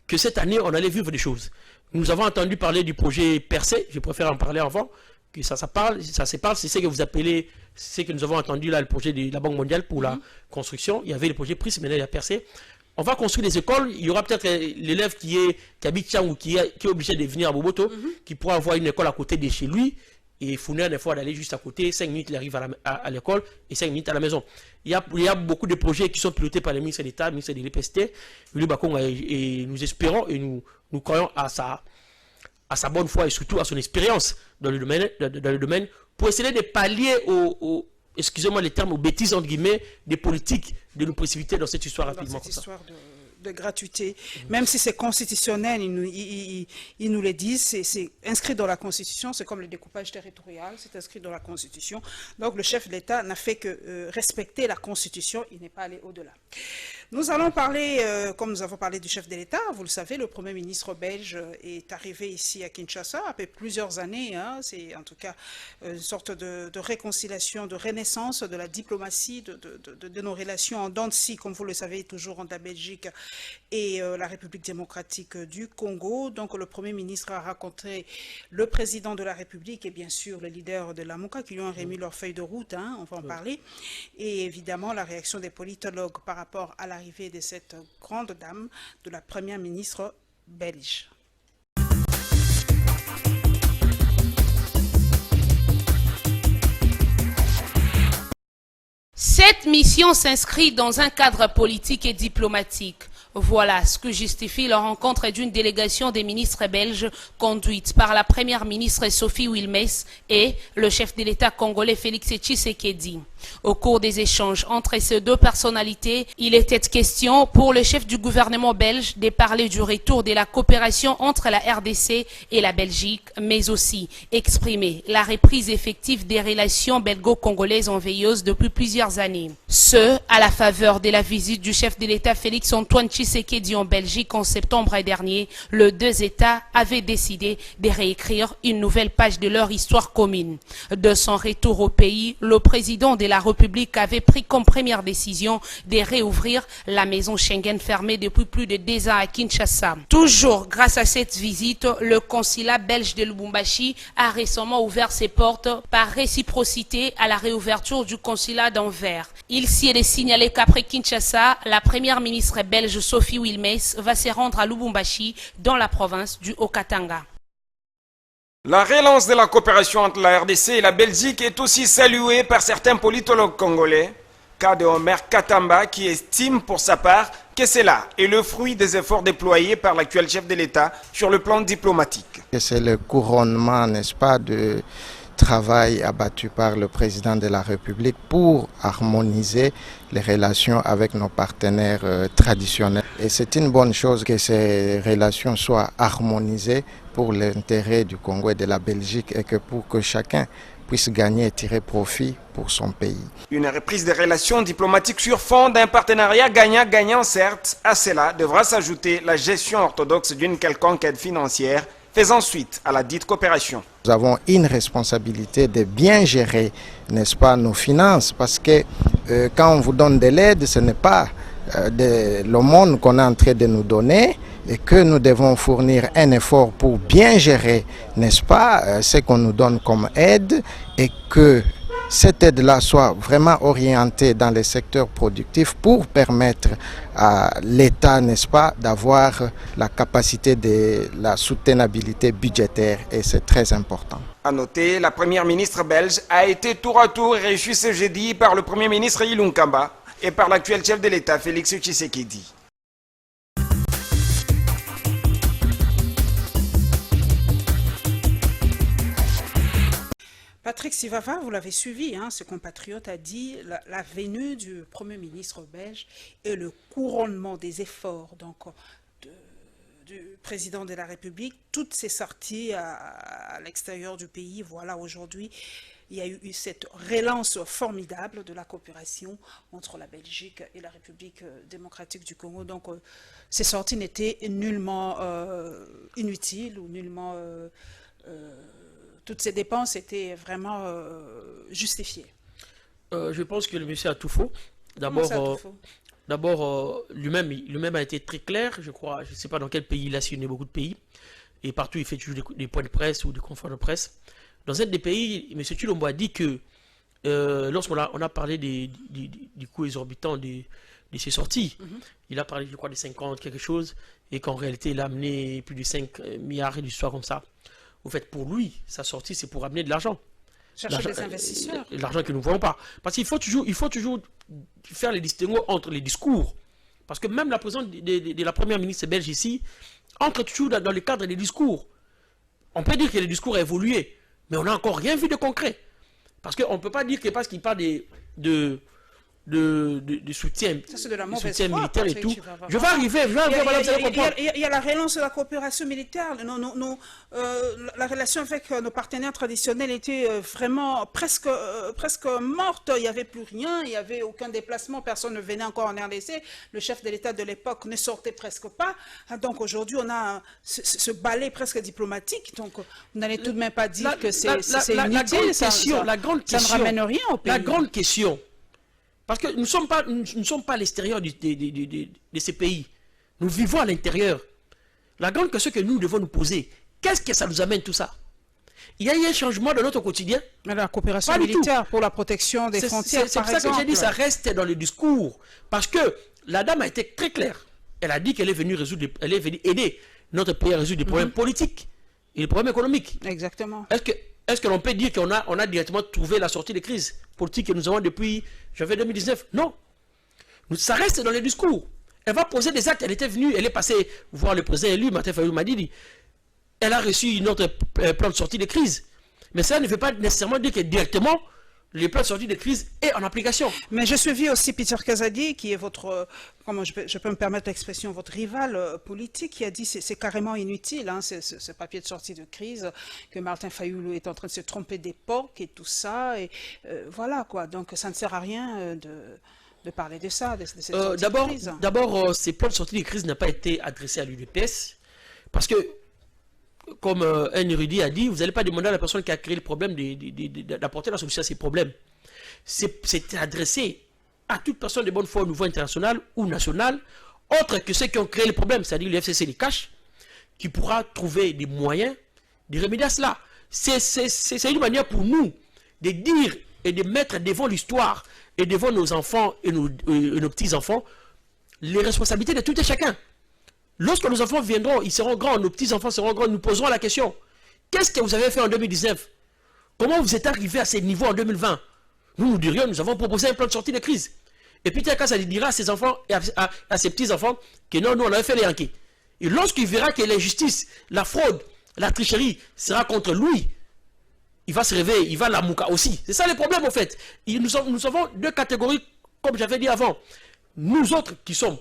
que cette année, on allait vivre des choses. Nous avons entendu parler du projet Percé, je préfère en parler avant, que ça se parle, c'est ce que vous appelez, c'est ce que nous avons entendu là, le projet de la Banque mondiale pour la construction. Il y avait le projet PRIS, maintenant il y a Percé. On va construire des écoles, il y aura peut-être l'élève qui habite Tchang ou qui est obligé de venir à Boboto, qui pourra avoir une école à côté de chez lui, et fournir des fois d'aller juste à côté, 5 minutes il arrive à l'école et 5 minutes à la maison. Il y a beaucoup de projets qui sont pilotés par le ministre d'État, le ministre de l'EPST, Willy Bakonga, et nous espérons et nous croyons à sa bonne foi et surtout à son expérience dans le domaine pour essayer de pallier excusez-moi les termes, aux bêtises entre guillemets des politiques de nous précipiter dans cette histoire rapidement. Cette histoire de gratuité, même si c'est constitutionnel, ils nous le disent, c'est inscrit dans la Constitution, c'est comme le découpage territorial, c'est inscrit dans la Constitution. Donc le chef de l'État n'a fait que respecter la Constitution, il n'est pas allé au-delà. Nous allons parler, comme nous avons parlé du chef de l'État, vous le savez, le Premier ministre belge est arrivé ici à Kinshasa après plusieurs années, hein, c'est en tout cas une sorte de réconciliation, de renaissance de la diplomatie, de nos relations en dents de scie, comme vous le savez, toujours entre la Belgique et la République démocratique du Congo. Donc le Premier ministre a rencontré le président de la République et bien sûr le leader de la MOUCA qui lui ont remis leur feuille de route, hein, on va en parler. Et évidemment la réaction des politologues par rapport à l'arrivée de cette grande dame, de la première ministre belge. Cette mission s'inscrit dans un cadre politique et diplomatique. Voilà ce que justifie la rencontre d'une délégation des ministres belges conduite par la première ministre Sophie Wilmès et le chef de l'État congolais Félix Tshisekedi. Au cours des échanges entre ces deux personnalités, il était question pour le chef du gouvernement belge de parler du retour de la coopération entre la RDC et la Belgique, mais aussi exprimer la reprise effective des relations belgo-congolaises en veilleuse depuis plusieurs années. Ce, à la faveur de la visite du chef de l'État Félix-Antoine Tshisekedi en Belgique en septembre dernier, les deux États avaient décidé de réécrire une nouvelle page de leur histoire commune. De son retour au pays, le président de la République avait pris comme première décision de réouvrir la maison Schengen fermée depuis plus de 2 ans à Kinshasa. Toujours grâce à cette visite, le consulat belge de Lubumbashi a récemment ouvert ses portes par réciprocité à la réouverture du consulat d'Anvers. Il s'y est signalé qu'après Kinshasa, la première ministre belge Sophie Wilmès va se rendre à Lubumbashi dans la province du Haut-Katanga. La relance de la coopération entre la RDC et la Belgique est aussi saluée par certains politologues congolais. Cas de Omer Katamba qui estime pour sa part que cela est le fruit des efforts déployés par l'actuel chef de l'État sur le plan diplomatique. C'est le couronnement, n'est-ce pas, de travail abattu par le président de la République pour harmoniser les relations avec nos partenaires traditionnels. Et c'est une bonne chose que ces relations soient harmonisées pour l'intérêt du Congo et de la Belgique et que pour que chacun puisse gagner et tirer profit pour son pays. Une reprise des relations diplomatiques sur fond d'un partenariat gagnant-gagnant, certes. À cela devra s'ajouter la gestion orthodoxe d'une quelconque aide financière faisant suite à la dite coopération. Nous avons une responsabilité de bien gérer, n'est-ce pas, nos finances, parce que quand on vous donne de l'aide, ce n'est pas de l'aumône qu'on est en train de nous donner, et que nous devons fournir un effort pour bien gérer, n'est-ce pas, ce qu'on nous donne comme aide, et que cette aide-là soit vraiment orientée dans les secteurs productifs pour permettre à l'État, n'est-ce pas, d'avoir la capacité de la soutenabilité budgétaire, et c'est très important. À noter, la première ministre belge a été tour à tour reçue ce jeudi par le premier ministre Ilunga Kamba et par l'actuel chef de l'État Félix Tshisekedi. Patrick Sivava, vous l'avez suivi, hein, ce compatriote a dit la venue du Premier ministre belge et le couronnement des efforts donc, du président de la République, toutes ces sorties à l'extérieur du pays, voilà aujourd'hui, il y a eu cette relance formidable de la coopération entre la Belgique et la République démocratique du Congo. Donc ces sorties n'étaient nullement inutiles ou nullement... toutes ces dépenses étaient vraiment justifiées. Je pense que le monsieur a tout faux. D'abord, lui-même a été très clair, je crois. Je ne sais pas dans quel pays il a sillonné beaucoup de pays. Et partout, il fait toujours des points de presse ou des conférences de presse. Dans un des pays, M. Tshilombo a dit que lorsqu'on a parlé du coût exorbitant de ses sorties, il a parlé, je crois, de 50 quelque chose, et qu'en réalité, il a amené plus de 5 milliards d'histoires comme ça. Au fait, pour lui, sa sortie, c'est pour amener de l'argent. Chercher des investisseurs. L'argent que nous ne voyons pas. Parce qu'il faut toujours faire les distinguos entre les discours. Parce que même la présence de la première ministre belge ici entre toujours dans le cadre des discours. On peut dire que le discours a évolué, mais on n'a encore rien vu de concret. Parce qu'on ne peut pas dire que parce qu'il parle de soutien, militaire et tout. Je vais arriver, il y a la relance de la coopération militaire. La relation avec nos partenaires traditionnels était vraiment presque morte. Il n'y avait plus rien, il n'y avait aucun déplacement, personne ne venait encore en RDC. Le chef de l'État de l'époque ne sortait presque pas. Donc aujourd'hui, on a ce balai presque diplomatique. Donc vous n'allez tout de même pas dire que c'est inutile. Ça ne ramène rien au pays. La grande question. Parce que nous ne sommes pas à l'extérieur de ces pays. Nous vivons à l'intérieur. La grande question que nous devons nous poser, qu'est-ce que ça nous amène tout ça? Il y a eu un changement dans notre quotidien. La coopération militaire pour la protection des frontières, par exemple. C'est pour ça que j'ai dit ça reste dans le discours. Parce que la dame a été très claire. Elle a dit qu'elle est venue aider notre pays à résoudre des problèmes politiques et des problèmes économiques. Exactement. Est-ce que l'on peut dire qu'on a directement trouvé la sortie des crises politiques que nous avons depuis janvier 2019? Non. Ça reste dans les discours. Elle va poser des actes. Elle était venue, elle est passée voir le président élu, Martin Fayulu Madidi. Elle a reçu notre plan de sortie des crises. Mais ça ne veut pas nécessairement dire que directement, les plans de sortie de crise est en application. Mais je suivis aussi Peter Kazadi, qui est votre, comment je peux me permettre l'expression, votre rival politique, qui a dit que c'est carrément inutile, hein, ce papier de sortie de crise, que Martin Fayulu est en train de se tromper d'époque et tout ça. Et voilà quoi, donc ça ne sert à rien de parler de ça, de cette sortie de crise. D'abord, ces plans de sortie de crise n'ont pas été adressés à l'UDPS, parce que, comme un érudit a dit, vous n'allez pas demander à la personne qui a créé le problème d'apporter la solution à ces problèmes. C'est adressé à toute personne de bonne foi au niveau international ou national, autre que ceux qui ont créé le problème, c'est-à-dire le FCC les cache, qui pourra trouver des moyens de remédier à cela. C'est une manière pour nous de dire et de mettre devant l'histoire et devant nos enfants et nos petits-enfants les responsabilités de tout et chacun. Lorsque nos enfants viendront, ils seront grands, nos petits-enfants seront grands, nous poserons la question. Qu'est-ce que vous avez fait en 2019? Comment vous êtes arrivé à ces niveaux en 2020? Nous dirions, nous avons proposé un plan de sortie de crise. Et Peter Kazadi dira à ses enfants et à ses petits-enfants que non, nous on avait fait les Yankees. Et lorsqu'il verra que l'injustice, la fraude, la tricherie sera contre lui, il va se réveiller, il va la mouka aussi. C'est ça le problème en fait. Nous avons deux catégories, comme j'avais dit avant. Nous autres qui sommes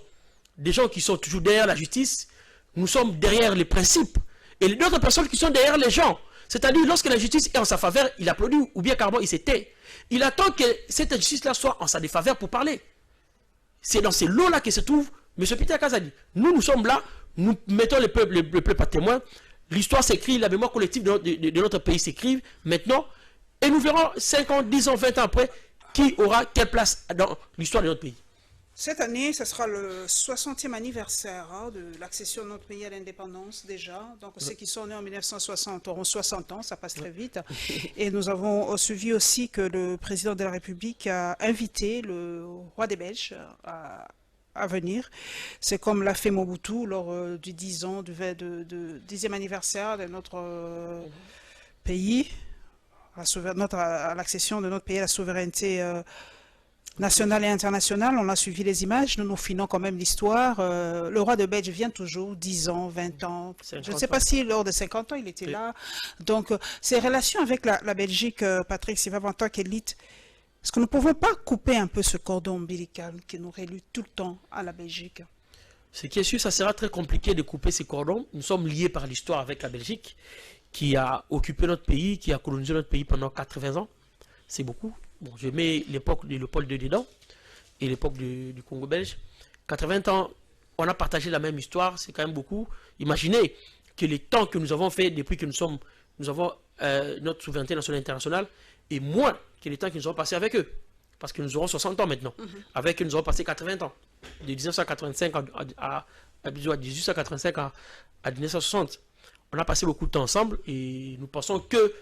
des gens qui sont toujours derrière la justice, nous sommes derrière les principes. Et les autres personnes qui sont derrière les gens. C'est-à-dire, lorsque la justice est en sa faveur, il applaudit ou bien carrément il se tait. Il attend que cette injustice-là soit en sa défaveur pour parler. C'est dans ces lots-là que se trouve M. Peter Kazadi. Nous sommes là, nous mettons le peuple à témoin. L'histoire s'écrit, la mémoire collective de notre pays s'écrive maintenant. Et nous verrons 5 ans, 10 ans, 20 ans après, qui aura quelle place dans l'histoire de notre pays. Cette année, ce sera le 60e anniversaire de l'accession de notre pays à l'indépendance déjà. Donc ceux qui sont nés en 1960 auront 60 ans, ça passe très vite. Et nous avons suivi aussi que le président de la République a invité le roi des Belges à venir. C'est comme l'a fait Mobutu lors du 10e anniversaire de notre pays, à l'accession de notre pays à la souveraineté national et international. On a suivi les images, nous filons quand même l'histoire. Le roi de Belge vient toujours, 10 ans, 20 ans. Je ne sais pas si lors de 50 ans, il était là. Donc, ces relations avec la Belgique, Patrick Sivab, en tant qu'élite, est-ce que nous ne pouvons pas couper un peu ce cordon ombilical qui nous relie tout le temps à la Belgique? Ce qui est sûr, ça sera très compliqué de couper ces cordons. Nous sommes liés par l'histoire avec la Belgique, qui a occupé notre pays, qui a colonisé notre pays pendant 80 ans. C'est beaucoup. Bon, je mets l'époque de Léopold II dedans et l'époque du Congo belge. 80 ans, on a partagé la même histoire, c'est quand même beaucoup. Imaginez que les temps que nous avons fait depuis que nous avons notre souveraineté nationale et internationale est moins que les temps que nous avons passé avec eux. Parce que nous aurons 60 ans maintenant. Avec eux, nous aurons passé 80 ans. De 1985 à 1885 à 1960. On a passé beaucoup de temps ensemble et nous pensons que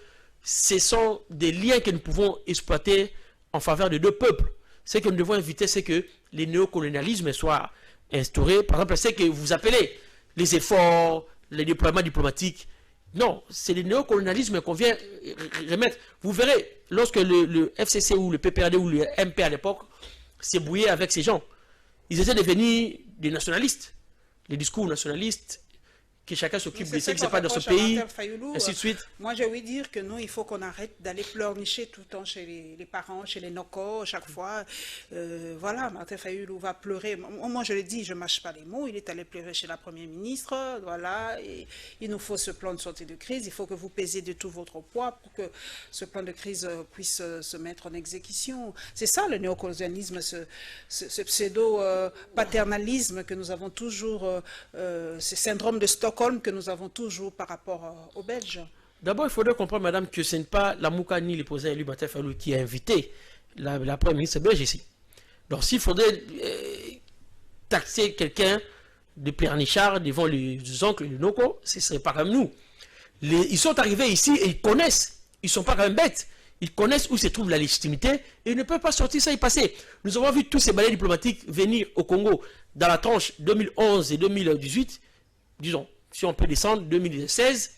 ce sont des liens que nous pouvons exploiter en faveur de deux peuples. Ce que nous devons éviter, c'est que les néocolonialismes soient instaurés. Par exemple, ce que vous appelez les efforts, les déploiements diplomatiques. Non, c'est le néocolonialisme qu'on vient remettre. Vous verrez, lorsque le FCC ou le PPRD ou le MP à l'époque s'est brouillé avec ces gens, ils étaient devenus des nationalistes. Les discours nationalistes, que chacun s'occupe de ce qui se passe dans ce pays, ainsi de suite. Moi, je veux dire que nous, il faut qu'on arrête d'aller pleurnicher tout le temps chez les parents, chez les nocos, chaque fois. Voilà, Martin Fayoulou va pleurer. Moi, je le dis, je ne mâche pas les mots. Il est allé pleurer chez la Première ministre. Voilà, et il nous faut ce plan de sortie de crise. Il faut que vous pesiez de tout votre poids pour que ce plan de crise puisse se mettre en exécution. C'est ça le néocolonialisme, ce pseudo-paternalisme que nous avons toujours, ce syndrome de Stockholm que nous avons toujours par rapport aux Belges. D'abord, il faudrait comprendre, madame, que ce n'est pas la Mouka ni le président élu Martin Fayoulou qui a invité la première ministre belge ici. Donc, s'il faudrait taxer quelqu'un de pleurnichard devant les oncles et les nocos, ce ne serait pas comme nous. Ils sont arrivés ici et ils connaissent. Ils ne sont pas quand même bêtes. Ils connaissent où se trouve la légitimité et ils ne peuvent pas sortir ça y passer. Nous avons vu tous ces balais diplomatiques venir au Congo dans la tranche 2011 et 2018. Disons, si on peut descendre, 2016,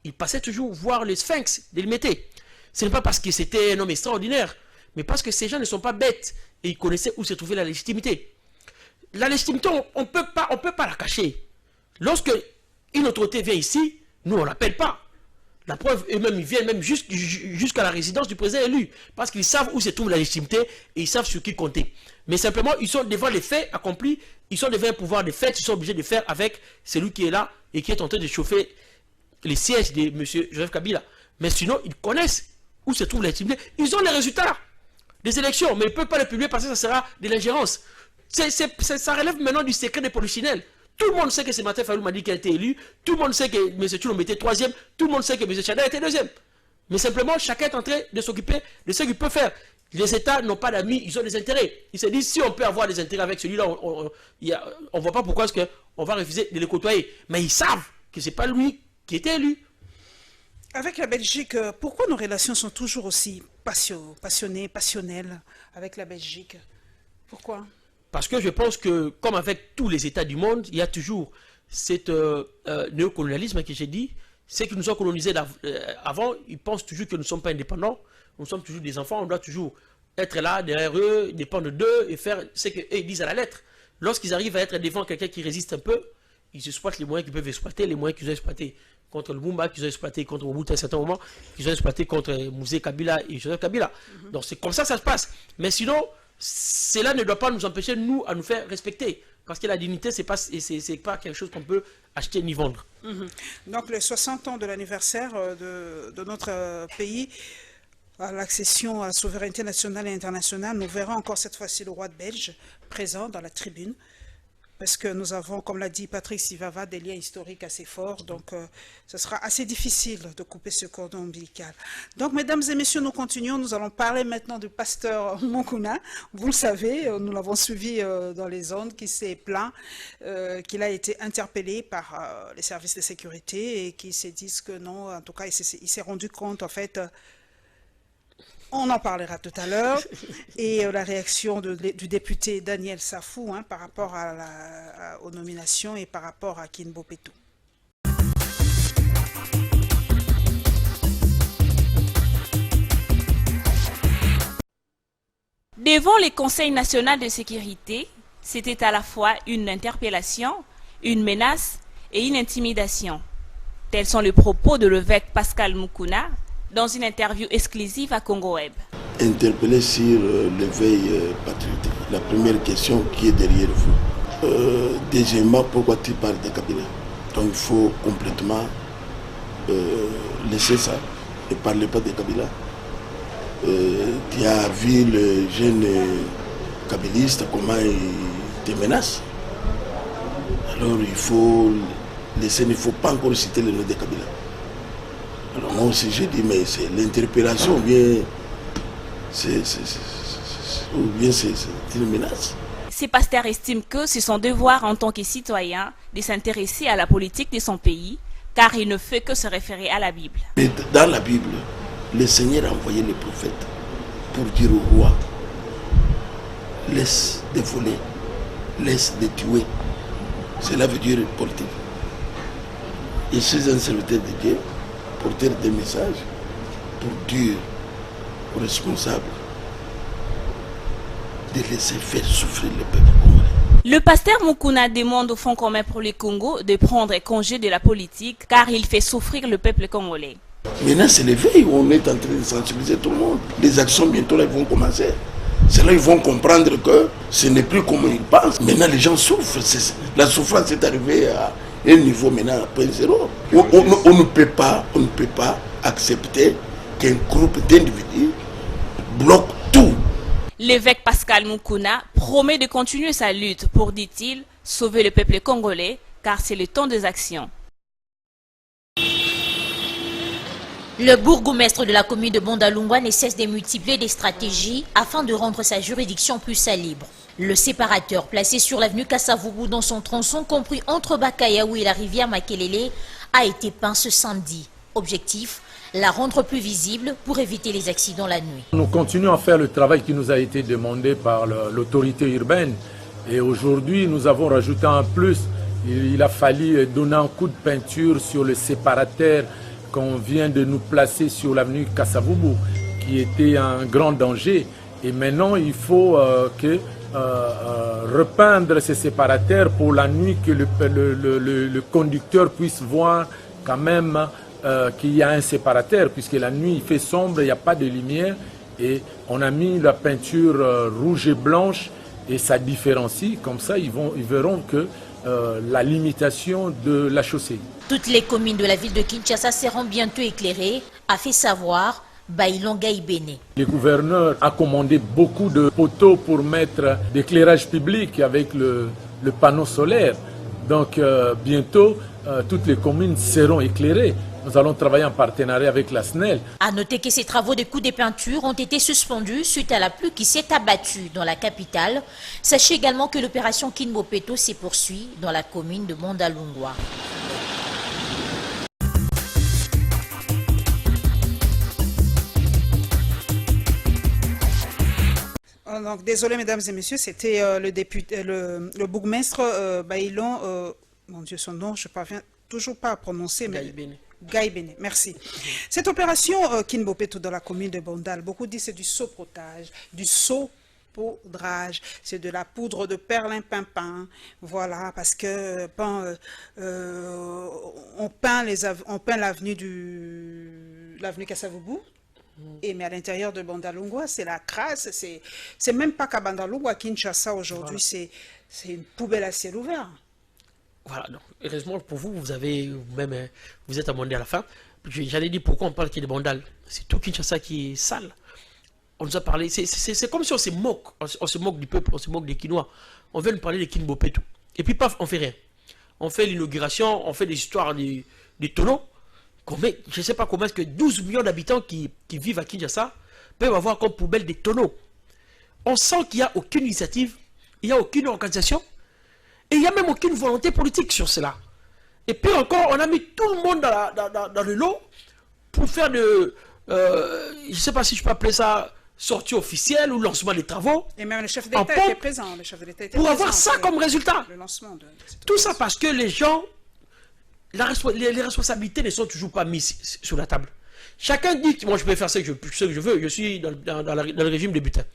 il passait toujours voir le Sphinx de Limité. Ce n'est pas parce que c'était un homme extraordinaire, mais parce que ces gens ne sont pas bêtes et ils connaissaient où se trouvait la légitimité. La légitimité, on ne peut pas la cacher. Lorsque une autorité vient ici, nous, on ne l'appelle pas. La preuve, eux-mêmes, ils viennent même jusqu'à la résidence du président élu, parce qu'ils savent où se trouve la légitimité et ils savent sur qui compter. Mais simplement, ils sont devant les faits accomplis, ils sont devant un pouvoir de fait, ils sont obligés de faire avec celui qui est là et qui est en train de chauffer les sièges de M. Joseph Kabila. Mais sinon, ils connaissent où se trouve la légitimité. Ils ont les résultats des élections, mais ils ne peuvent pas les publier parce que ça sera de l'ingérence. Ça relève maintenant du secret des polichinelles. Tout le monde sait que c'est Martin Fayoulou m'a dit qu'il a été élu. Tout le monde sait que M. Tchoulombo était troisième. Tout le monde sait que M. Tchada était deuxième. Mais simplement, chacun est en train de s'occuper de ce qu'il peut faire. Les États n'ont pas d'amis, ils ont des intérêts. Ils se disent, si on peut avoir des intérêts avec celui-là, on ne voit pas pourquoi on va refuser de les côtoyer. Mais ils savent que ce n'est pas lui qui était élu. Avec la Belgique, pourquoi nos relations sont toujours aussi passionnées, passionnelles avec la Belgique? Pourquoi? Parce que je pense que, comme avec tous les États du monde, il y a toujours cet néocolonialisme que j'ai dit. Ceux qui nous ont colonisés avant, ils pensent toujours que nous ne sommes pas indépendants. Nous sommes toujours des enfants, on doit toujours être là derrière eux, dépendre d'eux et faire ce qu'ils disent à la lettre. Lorsqu'ils arrivent à être devant quelqu'un qui résiste un peu, ils exploitent les moyens qu'ils peuvent exploiter, les moyens qu'ils ont exploités contre le Bumba, qu'ils ont exploité contre Mobutu à un certain moment, qu'ils ont exploité contre Mouzé Kabila et Joseph Kabila. Donc c'est comme ça que ça se passe. Mais sinon, cela ne doit pas nous empêcher, nous, à nous faire respecter. Parce que la dignité, ce n'est pas quelque chose qu'on peut acheter ni vendre. Donc les 60 ans de l'anniversaire de notre pays, à l'accession à la souveraineté nationale et internationale, nous verrons encore cette fois-ci le roi de Belge présent dans la tribune. Parce que nous avons, comme l'a dit Patrick Sivava, des liens historiques assez forts. Donc, ce sera assez difficile de couper ce cordon ombilical. Donc, mesdames et messieurs, nous continuons. Nous allons parler maintenant du pasteur Mukuna. Vous le savez, nous l'avons suivi dans les ondes, qui s'est plaint, qu'il a été interpellé par les services de sécurité et qui se disent que non, en tout cas, il s'est rendu compte, en fait... On en parlera tout à l'heure. Et la réaction du député Daniel Safou par rapport aux nominations et par rapport à Kinbo Petou. Devant le Conseil national de sécurité, c'était à la fois une interpellation, une menace et une intimidation. Tels sont les propos de l'évêque Pascal Mukuna dans une interview exclusive à Congo Web. Interpellé sur l'éveil patriotique. La première question qui est derrière vous. Deuxièmement, pourquoi tu parles de Kabila? Donc il faut complètement laisser ça. Ne parlez pas de Kabila. Tu as vu le jeune kabiliste, comment il te menace. Alors il faut laisser, il ne faut pas encore citer le nom de Kabila. Alors moi aussi j'ai dit, mais c'est l'interpellation ou bien c'est une menace. Ces pasteurs estiment que c'est son devoir en tant que citoyen de s'intéresser à la politique de son pays, car il ne fait que se référer à la Bible. Mais dans la Bible, le Seigneur a envoyé les prophètes pour dire au roi, laisse de voler, laisse de tuer. Cela veut dire politique. Je suis un serviteur de Dieu, porter des messages pour dire aux responsables de laisser faire souffrir le peuple congolais. Le pasteur Mukuna demande au Fonds commun pour le Congo de prendre congé de la politique car il fait souffrir le peuple congolais. Maintenant c'est l'éveil où on est en train de sensibiliser tout le monde. Les actions bientôt là, vont commencer. C'est là ils vont comprendre que ce n'est plus comme ils pensent. Maintenant les gens souffrent. La souffrance est arrivée à un niveau maintenant à 0.0. On ne peut pas accepter qu'un groupe d'individus bloque tout. L'évêque Pascal Mukuna promet de continuer sa lutte pour, dit-il, sauver le peuple congolais, car c'est le temps des actions. Le bourgmestre de la commune de Bondalungwa ne cesse de multiplier des stratégies afin de rendre sa juridiction plus libre. Le séparateur placé sur l'avenue Kassavubu dans son tronçon compris entre Bakayaou et la rivière Makelele a été peint ce samedi. Objectif, la rendre plus visible pour éviter les accidents la nuit. Nous continuons à faire le travail qui nous a été demandé par l'autorité urbaine. Et aujourd'hui, nous avons rajouté un plus. Il a fallu donner un coup de peinture sur le séparateur qu'on vient de nous placer sur l'avenue Kassavubu, qui était un grand danger. Et maintenant, il faut repeindre ces séparateurs pour la nuit, que le conducteur puisse voir quand même qu'il y a un séparateur, puisque la nuit il fait sombre, il n'y a pas de lumière, et on a mis la peinture rouge et blanche et ça différencie, comme ça ils verront que la limitation de la chaussée. Toutes les communes de la ville de Kinshasa seront bientôt éclairées, a fait savoir Bailonga Ibene. Le gouverneur a commandé beaucoup de poteaux pour mettre d'éclairage public avec le panneau solaire. Donc bientôt, toutes les communes seront éclairées. Nous allons travailler en partenariat avec la SNEL. A noter que ces travaux de coups de peinture ont été suspendus suite à la pluie qui s'est abattue dans la capitale. Sachez également que l'opération Kinbo Petou se poursuit dans la commune de Bondalungwa. Donc, désolé mesdames et messieurs, c'était le bourgmestre Bailon, mon Dieu son nom, je ne parviens toujours pas à prononcer, mais Gaïbene, merci. Cette opération Kinbopeto dans la commune de Bondal, beaucoup disent c'est du saupotage, du saupoudrage, c'est de la poudre de perlimpinpin, voilà, parce que on peint l'avenue Kassavoubou, mais à l'intérieur de Bandalungwa, c'est la crasse, c'est même pas qu'à Bandalungwa, Kinshasa aujourd'hui, voilà. C'est une poubelle à ciel ouvert. Voilà, donc, heureusement pour vous, vous êtes amendé à la fin. J'allais dire pourquoi on parle qu'il y a des Bandal. C'est tout Kinshasa qui est sale. On nous a parlé, c'est comme si on se moque du peuple, on se moque des Kinois. On veut nous parler des Kinbopeto. Et puis paf, on fait rien. On fait l'inauguration, on fait des histoires des tonneaux. Je ne sais pas comment est-ce que 12 millions d'habitants qui vivent à Kinshasa peuvent avoir comme poubelle des tonneaux. On sent qu'il n'y a aucune initiative, il n'y a aucune organisation, et il n'y a même aucune volonté politique sur cela. Et puis encore, on a mis tout le monde dans le lot pour faire je ne sais pas si je peux appeler ça sortie officielle ou lancement des travaux. Et même le chef d'État était présent. Le chef de l'État était pour présent avoir ça comme résultat. Le lancement tout ça parce que les gens, les responsabilités ne sont toujours pas mises sur la table. Chacun dit, moi je peux faire ce que je veux, je suis dans le régime des butins.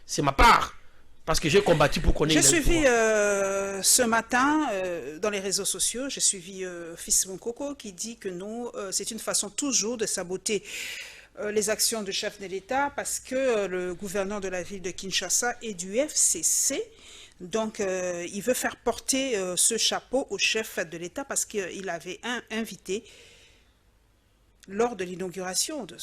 C'est ma part, parce que j'ai combattu pour qu'on ait... J'ai suivi ce matin, dans les réseaux sociaux, j'ai suivi Fils Monkoko qui dit que nous, c'est une façon toujours de saboter les actions du chef de l'État parce que le gouverneur de la ville de Kinshasa est du FCC. Donc, il veut faire porter ce chapeau au chef de l'État parce qu'il avait invité, lors de l'inauguration de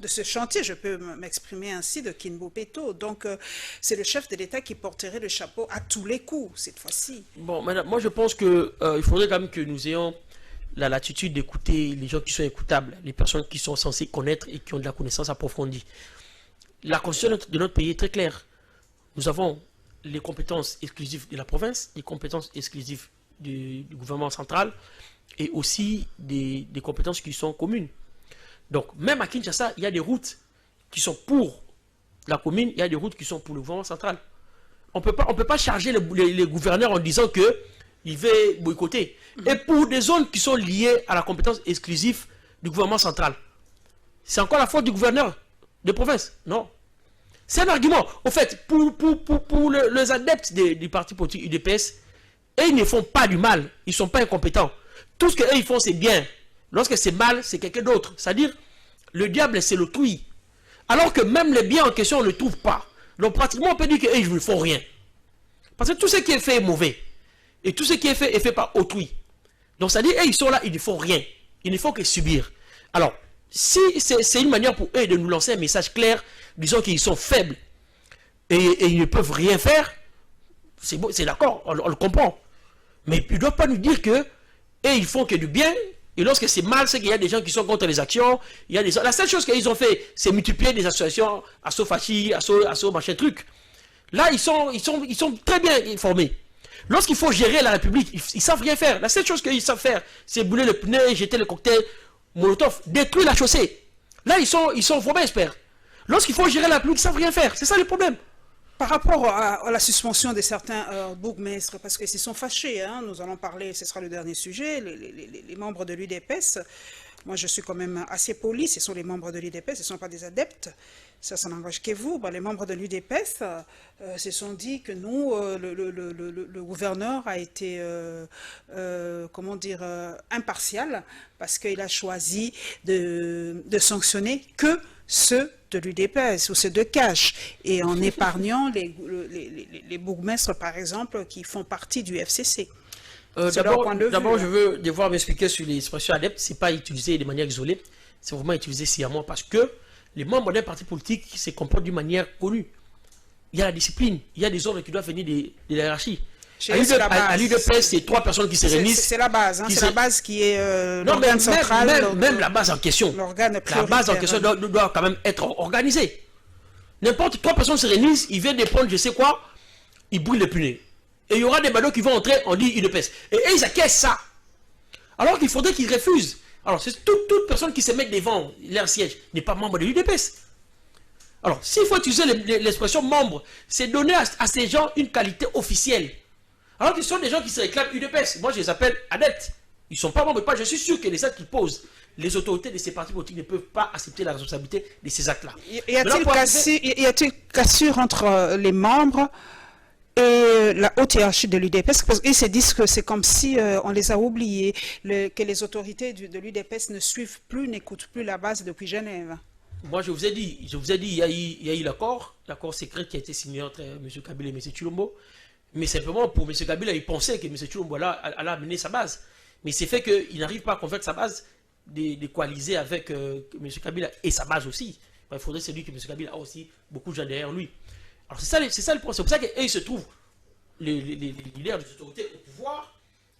ce chantier, je peux m'exprimer ainsi, de Kinbopeto. Donc, c'est le chef de l'État qui porterait le chapeau à tous les coups, cette fois-ci. Bon, madame, moi je pense qu'il faudrait quand même que nous ayons la latitude d'écouter les gens qui sont écoutables, les personnes qui sont censées connaître et qui ont de la connaissance approfondie. La constitution de notre pays est très claire. Nous avons les compétences exclusives de la province, les compétences exclusives du gouvernement central et aussi des compétences qui sont communes. Donc, même à Kinshasa, il y a des routes qui sont pour la commune, il y a des routes qui sont pour le gouvernement central. On peut pas charger les gouverneurs en disant qu'ils veulent boycotter. Et pour des zones qui sont liées à la compétence exclusive du gouvernement central, c'est encore la faute du gouverneur de province? Non. C'est un argument. Au fait, pour les adeptes du parti politique UDPS, eux, ils ne font pas du mal. Ils ne sont pas incompétents. Tout ce qu'eux, ils font, c'est bien. Lorsque c'est mal, c'est quelqu'un d'autre. C'est-à-dire, le diable, c'est l'autrui. Alors que même les biens en question, on ne le trouve pas. Donc, pratiquement, on peut dire qu'eux, ils ne font rien. Parce que tout ce qui est fait est mauvais. Et tout ce qui est fait par autrui. Donc, c'est-à-dire, eux, ils sont là, ils ne font rien. Ils ne font que subir. Alors, si c'est une manière pour eux de nous lancer un message clair, disons qu'ils sont faibles et ils ne peuvent rien faire, c'est bon, c'est d'accord, on le comprend. Mais ils ne doivent pas nous dire que ils font que du bien, et lorsque c'est mal, c'est qu'il y a des gens qui sont contre les actions. La seule chose qu'ils ont fait, c'est multiplier des associations, asso fachi, asso machin truc. Là, ils sont très bien informés. Lorsqu'il faut gérer la République, ils ne savent rien faire. La seule chose qu'ils savent faire, c'est bouler le pneu, jeter le cocktail Molotov, détruire la chaussée. Là, ils sont vraiment experts. Lorsqu'il faut gérer la République, ils ne savent rien faire. C'est ça le problème. Par rapport à la suspension de certains bourgmestres, parce qu'ils sont fâchés, hein, nous allons parler, ce sera le dernier sujet, les membres de l'UDPS, moi je suis quand même assez poli, ce sont les membres de l'UDPS, ce ne sont pas des adeptes, ça n'engage que vous. Les membres de l'UDPS se sont dit que nous, le gouverneur a été, impartial, parce qu'il a choisi de sanctionner que ceux de l'UDPS ou ceux de Cache, et en épargnant les bourgmestres, par exemple, qui font partie du FCC. D'abord, je veux devoir m'expliquer sur l'expression adepte. Ce n'est pas utilisé de manière isolée, c'est vraiment utilisé sciemment, parce que les membres d'un parti politique se comportent d'une manière connue. Il y a la discipline, il y a des ordres qui doivent venir de la hiérarchie. À l'UDPS, c'est 3 personnes qui se réunissent. C'est la base, hein, c'est la base qui est l'organe central. Même la base en question. La base en question doit quand même être organisée. N'importe 3 personnes se réunissent, ils viennent de prendre je sais quoi, ils brûlent les pneus. Et il y aura des badauds qui vont entrer, on dit UDPS. Et ils acquiescent ça. Alors qu'il faudrait qu'ils refusent. Alors, c'est toute personne qui se met devant leur siège n'est pas membre de l'UDPS. Alors, s'il faut utiliser l'expression membre, c'est donner à ces gens une qualité officielle. Alors qu'ils sont des gens qui se réclament UDPS. Moi, je les appelle adeptes. Ils ne sont pas membres de parti. Je suis sûr que les actes qu'ils posent, les autorités de ces partis politiques ne peuvent pas accepter la responsabilité de ces actes-là. Y a-t-il cassure entre les membres et la haute hiérarchie de l'UDPS? Parce qu'ils se disent que c'est comme si on les a oubliés, que les autorités de l'UDPS ne suivent plus, n'écoutent plus la base depuis Genève. Moi, je vous ai dit, il y a eu l'accord secret qui a été signé entre M. Kabila et M. Tshilombo. Mais simplement, pour M. Kabila, il pensait que M. Tshilombo allait amener sa base. Mais c'est fait qu'il n'arrive pas à convaincre sa base de coaliser avec M. Kabila et sa base aussi. Il faudrait celui que M. Kabila a aussi beaucoup de gens derrière lui. Alors c'est ça le point. C'est pour ça qu'ils se trouvent, les leaders des autorités au pouvoir.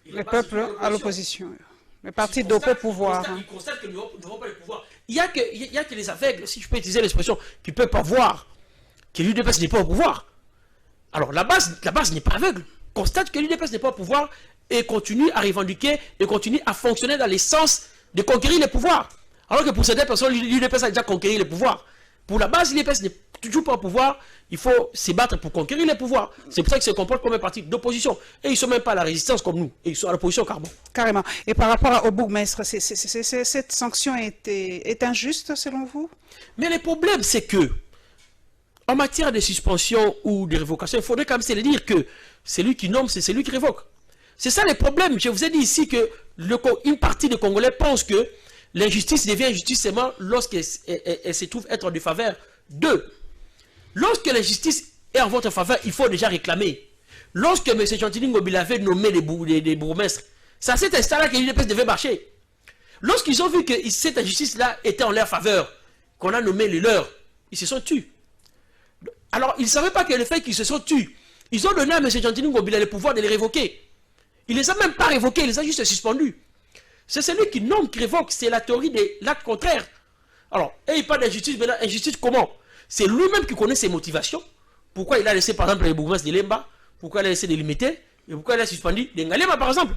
Le peuple à l'opposition. Les partis d'oppo pouvoir. Ils constatent que nous n'avons pas le pouvoir. Il y a que les aveugles, si je peux utiliser l'expression, qui ne peuvent pas voir que l'UDPS n'est pas au pouvoir. Alors la base n'est pas aveugle. Constate que l'UDPS n'est pas au pouvoir et continue à revendiquer et continue à fonctionner dans l'essence de conquérir le pouvoir. Alors que pour certaines personnes, l'UDPS a déjà conquéri le pouvoir. Pour la base, l'UDPS n'est toujours pas au pouvoir. Il faut se battre pour conquérir le pouvoir. C'est pour ça qu'ils se comportent comme un parti d'opposition. Et ils ne sont même pas à la résistance comme nous. Et ils sont à l'opposition carrément. Carrément. Et par rapport au bourgmestre, cette sanction est injuste selon vous? Mais le problème, c'est que en matière de suspension ou de révocation, il faudrait quand même se le dire que celui qui nomme, c'est celui qui révoque. C'est ça le problème. Je vous ai dit ici que une partie des Congolais pense que l'injustice devient injustice seulement lorsqu'elle se trouve être en défaveur d'eux. Lorsque l'injustice est en votre faveur, il faut déjà réclamer. Lorsque M. Chantini Ngobila avait nommé des bourgmestres, c'est à cet instant-là que l'UDPS devait marcher. Lorsqu'ils ont vu que cette injustice-là était en leur faveur, qu'on a nommé les leurs, ils se sont tus. Alors, ils ne savaient pas que le fait qu'ils se sont tus, ils ont donné à M. Chantini Ngobila le pouvoir de les révoquer. Il ne les a même pas révoqués, il les a juste suspendus. C'est celui qui nomme, qui révoque, c'est la théorie de l'acte contraire. Alors, et il parle d'injustice, mais injustice comment? C'est lui-même qui connaît ses motivations. Pourquoi il a laissé, par exemple, les bourgmestres de Lemba, pourquoi il a laissé des limités, et pourquoi il a suspendu des Ngalema, par exemple,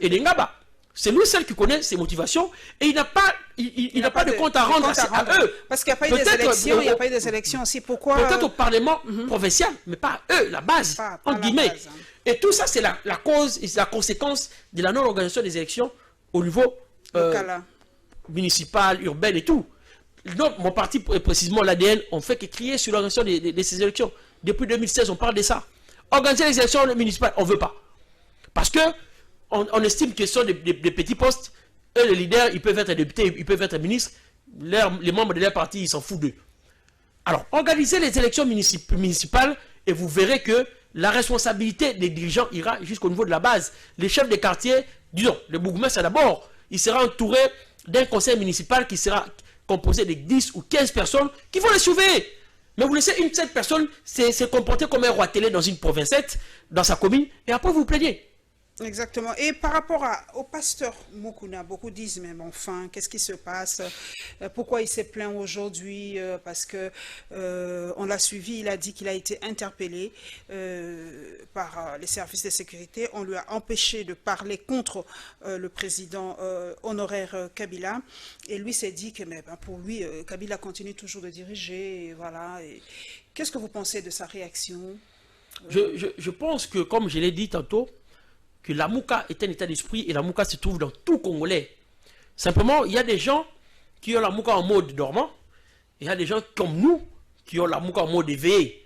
et des Ngaba. C'est lui seul qui connaît ses motivations, et il n'a pas, de compte à rendre à eux. Parce qu'il n'y a pas eu des élections, il n'y a pas eu des élections aussi. Pourquoi? Peut-être au Parlement provincial, mais pas à eux, la base, entre guillemets. Base, hein. Et tout ça, c'est la cause et la conséquence de la non-organisation des élections au niveau municipal, urbain et tout. Donc, mon parti, précisément l'ADN, on fait que crier sur l'organisation de ces élections. Depuis 2016, on parle de ça. Organiser les élections municipales, on ne veut pas. Parce que on estime que ce sont des petits postes. Eux, les leaders, ils peuvent être députés, ils peuvent être ministres. Les membres de leur parti, ils s'en foutent d'eux. Alors, organisez les élections municipales et vous verrez que la responsabilité des dirigeants ira jusqu'au niveau de la base. Les chefs de quartier, disons, le bourgmestre d'abord, il sera entouré d'un conseil municipal qui sera composé de 10 ou 15 personnes qui vont les surveiller. Mais vous laissez une seule personne se comporter comme un roi télé dans une provincette, dans sa commune, et après vous plaignez. Exactement. Et par rapport au pasteur Mukuna, beaucoup disent, mais enfin, qu'est-ce qui se passe? Pourquoi il s'est plaint aujourd'hui? Parce que on l'a suivi, il a dit qu'il a été interpellé par les services de sécurité. On lui a empêché de parler contre le président honoraire Kabila. Et lui s'est dit que pour lui, Kabila continue toujours de diriger. Et voilà. Qu'est-ce que vous pensez de sa réaction? Je pense que, comme je l'ai dit tantôt, que la Mouka est un état d'esprit et la Mouka se trouve dans tout Congolais. Simplement, il y a des gens qui ont la Mouka en mode dormant, et il y a des gens comme nous qui ont la Mouka en mode éveillé.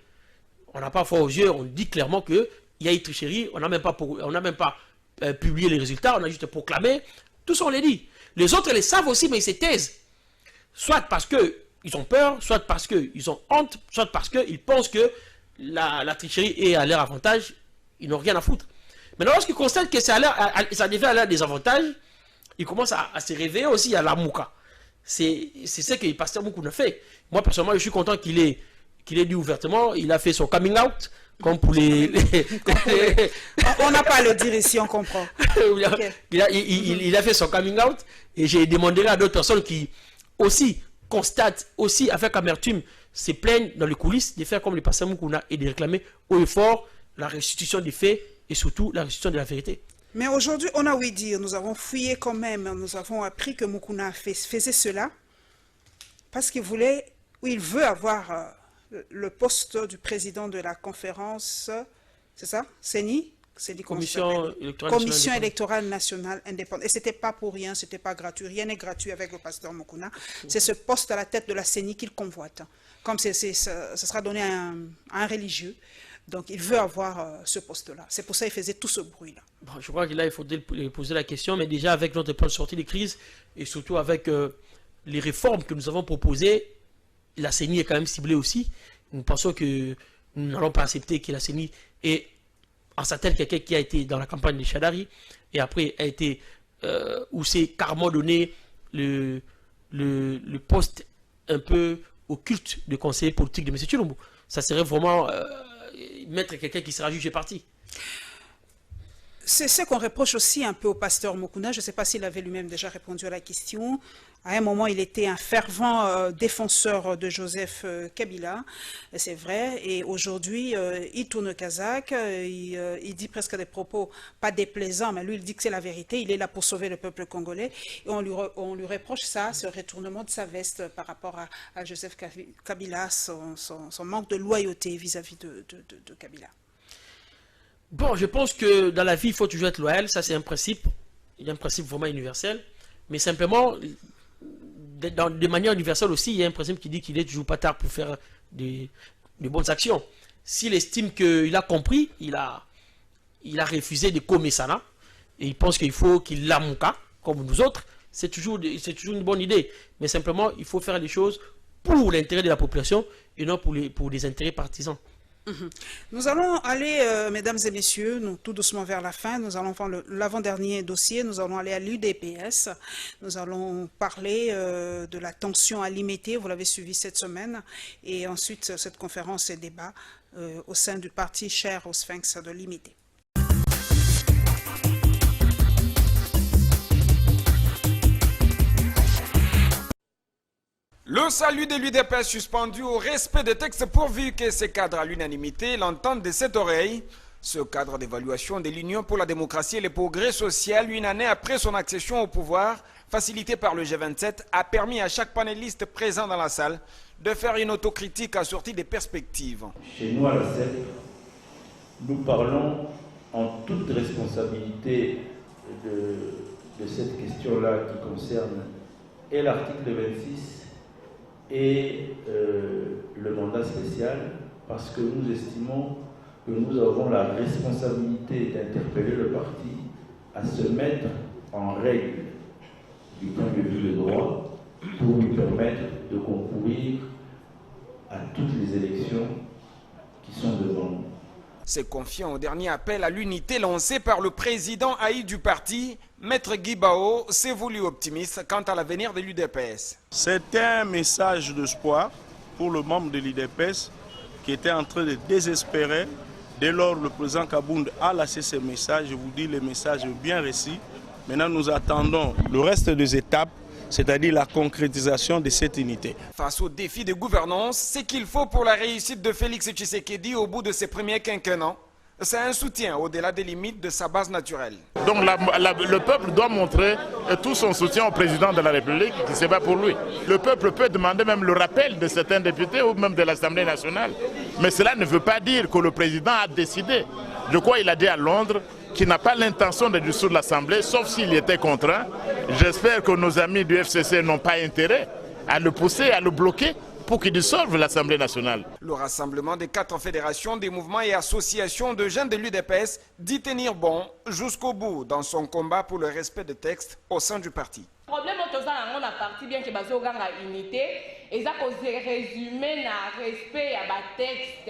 On n'a pas froid aux yeux, on dit clairement qu'il y a eu tricherie, on n'a même pas publié les résultats, on a juste proclamé. Tout ça, on l'a dit. Les autres les savent aussi, mais ils se taisent. Soit parce qu'ils ont peur, soit parce qu'ils ont honte, soit parce qu'ils pensent que la tricherie est à leur avantage, ils n'ont rien à foutre. Mais lorsqu'ils constatent que ça devient à l'air des avantages, ils commencent à se réveiller aussi à la Mouka. C'est ce que le pasteur Mukuna fait. Moi, personnellement, je suis content qu'il ait dit ouvertement, il a fait son coming out, comme pour les... On n'a pas à le dire ici, on comprend. Okay. Il a fait son coming out, et j'ai demandé à d'autres personnes qui aussi constatent, aussi avec amertume, se plaignent dans les coulisses, de faire comme le pasteur Mukuna et de réclamer haut et fort la restitution des faits, et surtout la restitution de la vérité. Mais aujourd'hui, on a ouï dire, nous avons fouillé quand même, nous avons appris que Mukuna faisait cela parce qu'il voulait, ou il veut avoir le poste du président de la conférence, c'est ça, CENI, c'est dit Commission électorale nationale indépendante. Et ce n'était pas pour rien, ce n'était pas gratuit. Rien n'est gratuit avec le pasteur Mukuna. C'est ce poste à la tête de la CENI qu'il convoite. Comme ce sera donné à un religieux, donc il veut avoir ce poste-là. C'est pour ça qu'il faisait tout ce bruit-là. Bon, je crois que là, il faudrait poser la question, mais déjà avec notre plan de sortie de crise, et surtout avec les réformes que nous avons proposées, la CENI est quand même ciblée aussi. Nous pensons que nous n'allons pas accepter que la CENI ait en sa tête quelqu'un qui a été dans la campagne de Chadari et après a été où c'est carrément donné le poste un peu au culte de conseiller politique de M. Tshilombo. Ça serait vraiment mettre quelqu'un qui sera jugé parti. C'est ce qu'on reproche aussi un peu au pasteur Mukuna. Je ne sais pas s'il avait lui-même déjà répondu à la question. À un moment, il était un fervent défenseur de Joseph Kabila, c'est vrai. Et aujourd'hui, il tourne kazakh, il dit presque des propos pas déplaisants, mais lui, il dit que c'est la vérité. Il est là pour sauver le peuple congolais. Et on lui reproche ça, ce retournement de sa veste par rapport à Joseph Kabila, son manque de loyauté vis-à-vis de Kabila. Bon, je pense que dans la vie, il faut toujours être loyal. Ça, c'est un principe. Il y a un principe vraiment universel. Mais simplement, de manière universelle aussi, il y a un principe qui dit qu'il est toujours pas tard pour faire de bonnes actions. S'il estime qu'il a compris, il a refusé de Komesana. Et il pense qu'il faut qu'il l'amouka, comme nous autres. C'est toujours une bonne idée. Mais simplement, il faut faire les choses pour l'intérêt de la population et non pour les intérêts partisans. Nous allons aller, mesdames et messieurs, tout doucement vers la fin. Nous allons voir l'avant-dernier dossier. Nous allons aller à l'UDPS. Nous allons parler de la tension à l'IMT. Vous l'avez suivi cette semaine. Et ensuite, cette conférence et débat au sein du parti cher au Sphinx de l'IMT. Le salut de l'UDPS suspendu au respect des textes pourvu que ces cadres à l'unanimité l'entendent de cette oreille. Ce cadre d'évaluation de l'Union pour la démocratie et le progrès social, une année après son accession au pouvoir, facilité par le G27, a permis à chaque panéliste présent dans la salle de faire une autocritique assortie des perspectives. Chez nous à la CEP, nous parlons en toute responsabilité de cette question-là qui concerne et l'article 26 et le mandat spécial, parce que nous estimons que nous avons la responsabilité d'interpeller le parti à se mettre en règle du point de vue du droit pour lui permettre de concourir à toutes les élections qui sont devant nous. C'est confiant au dernier appel à l'unité lancé par le président haï du parti, Maître Guy Bao, s'est voulu optimiste quant à l'avenir de l'UDPS. C'était un message d'espoir pour le membre de l'UDPS qui était en train de désespérer. Dès lors, le président Kabound a laissé ce message. Je vous dis, le message est bien reçu. Maintenant, nous attendons le reste des étapes, c'est-à-dire la concrétisation de cette unité. Face au défi de gouvernance, ce qu'il faut pour la réussite de Félix Tshisekedi au bout de ses premiers quinquennats, c'est un soutien au-delà des limites de sa base naturelle. Donc le peuple doit montrer tout son soutien au président de la République qui se bat pour lui. Le peuple peut demander même le rappel de certains députés ou même de l'Assemblée nationale. Mais cela ne veut pas dire que le président a décidé. Je crois qu'il a dit à Londres qu'il n'a pas l'intention de dissoudre l'Assemblée, sauf s'il était contraint. J'espère que nos amis du FCC n'ont pas intérêt à le pousser, à le bloquer, pour qu'il dissolve l'Assemblée nationale. Le rassemblement des 4 fédérations, des mouvements et associations de jeunes de l'UDPS dit tenir bon jusqu'au bout dans son combat pour le respect des textes au sein du parti. Le problème est que la partie bien que la unité et ça résumé na respect à la texte.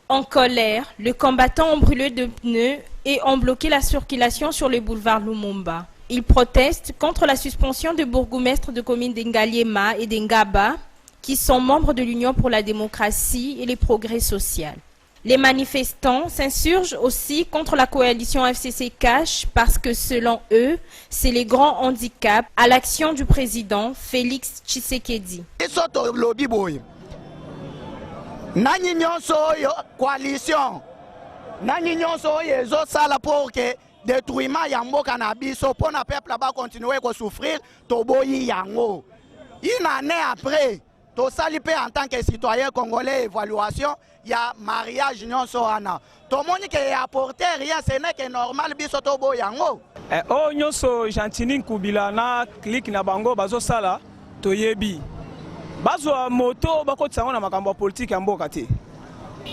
En colère, les combattants ont brûlé de pneus et ont bloqué la circulation sur le boulevard Lumumba. Ils protestent contre la suspension des bourgmestres de communes d'Engaliema et d'Engaba, qui sont membres de l'Union pour la démocratie et les progrès social. Les manifestants s'insurgent aussi contre la coalition FCC Cash parce que selon eux, c'est les grands handicaps à l'action du président Félix Tshisekedi. Nani nyonso yo coalition nani nyonso yezo sala pour que détruisement ya mboka na biso pour na peuple ba continuer ko souffrir toboyi yango. Une année après tosali pe en tant que citoyen congolais évaluation ya mariage nyonso wana tomoni ke apporter rien ce n'est que normal biso to boyango o nyonso Gentini Nkubila na clique na bango bazosala toyebi bazwa moto bakotisa na makambo politique ya mboka te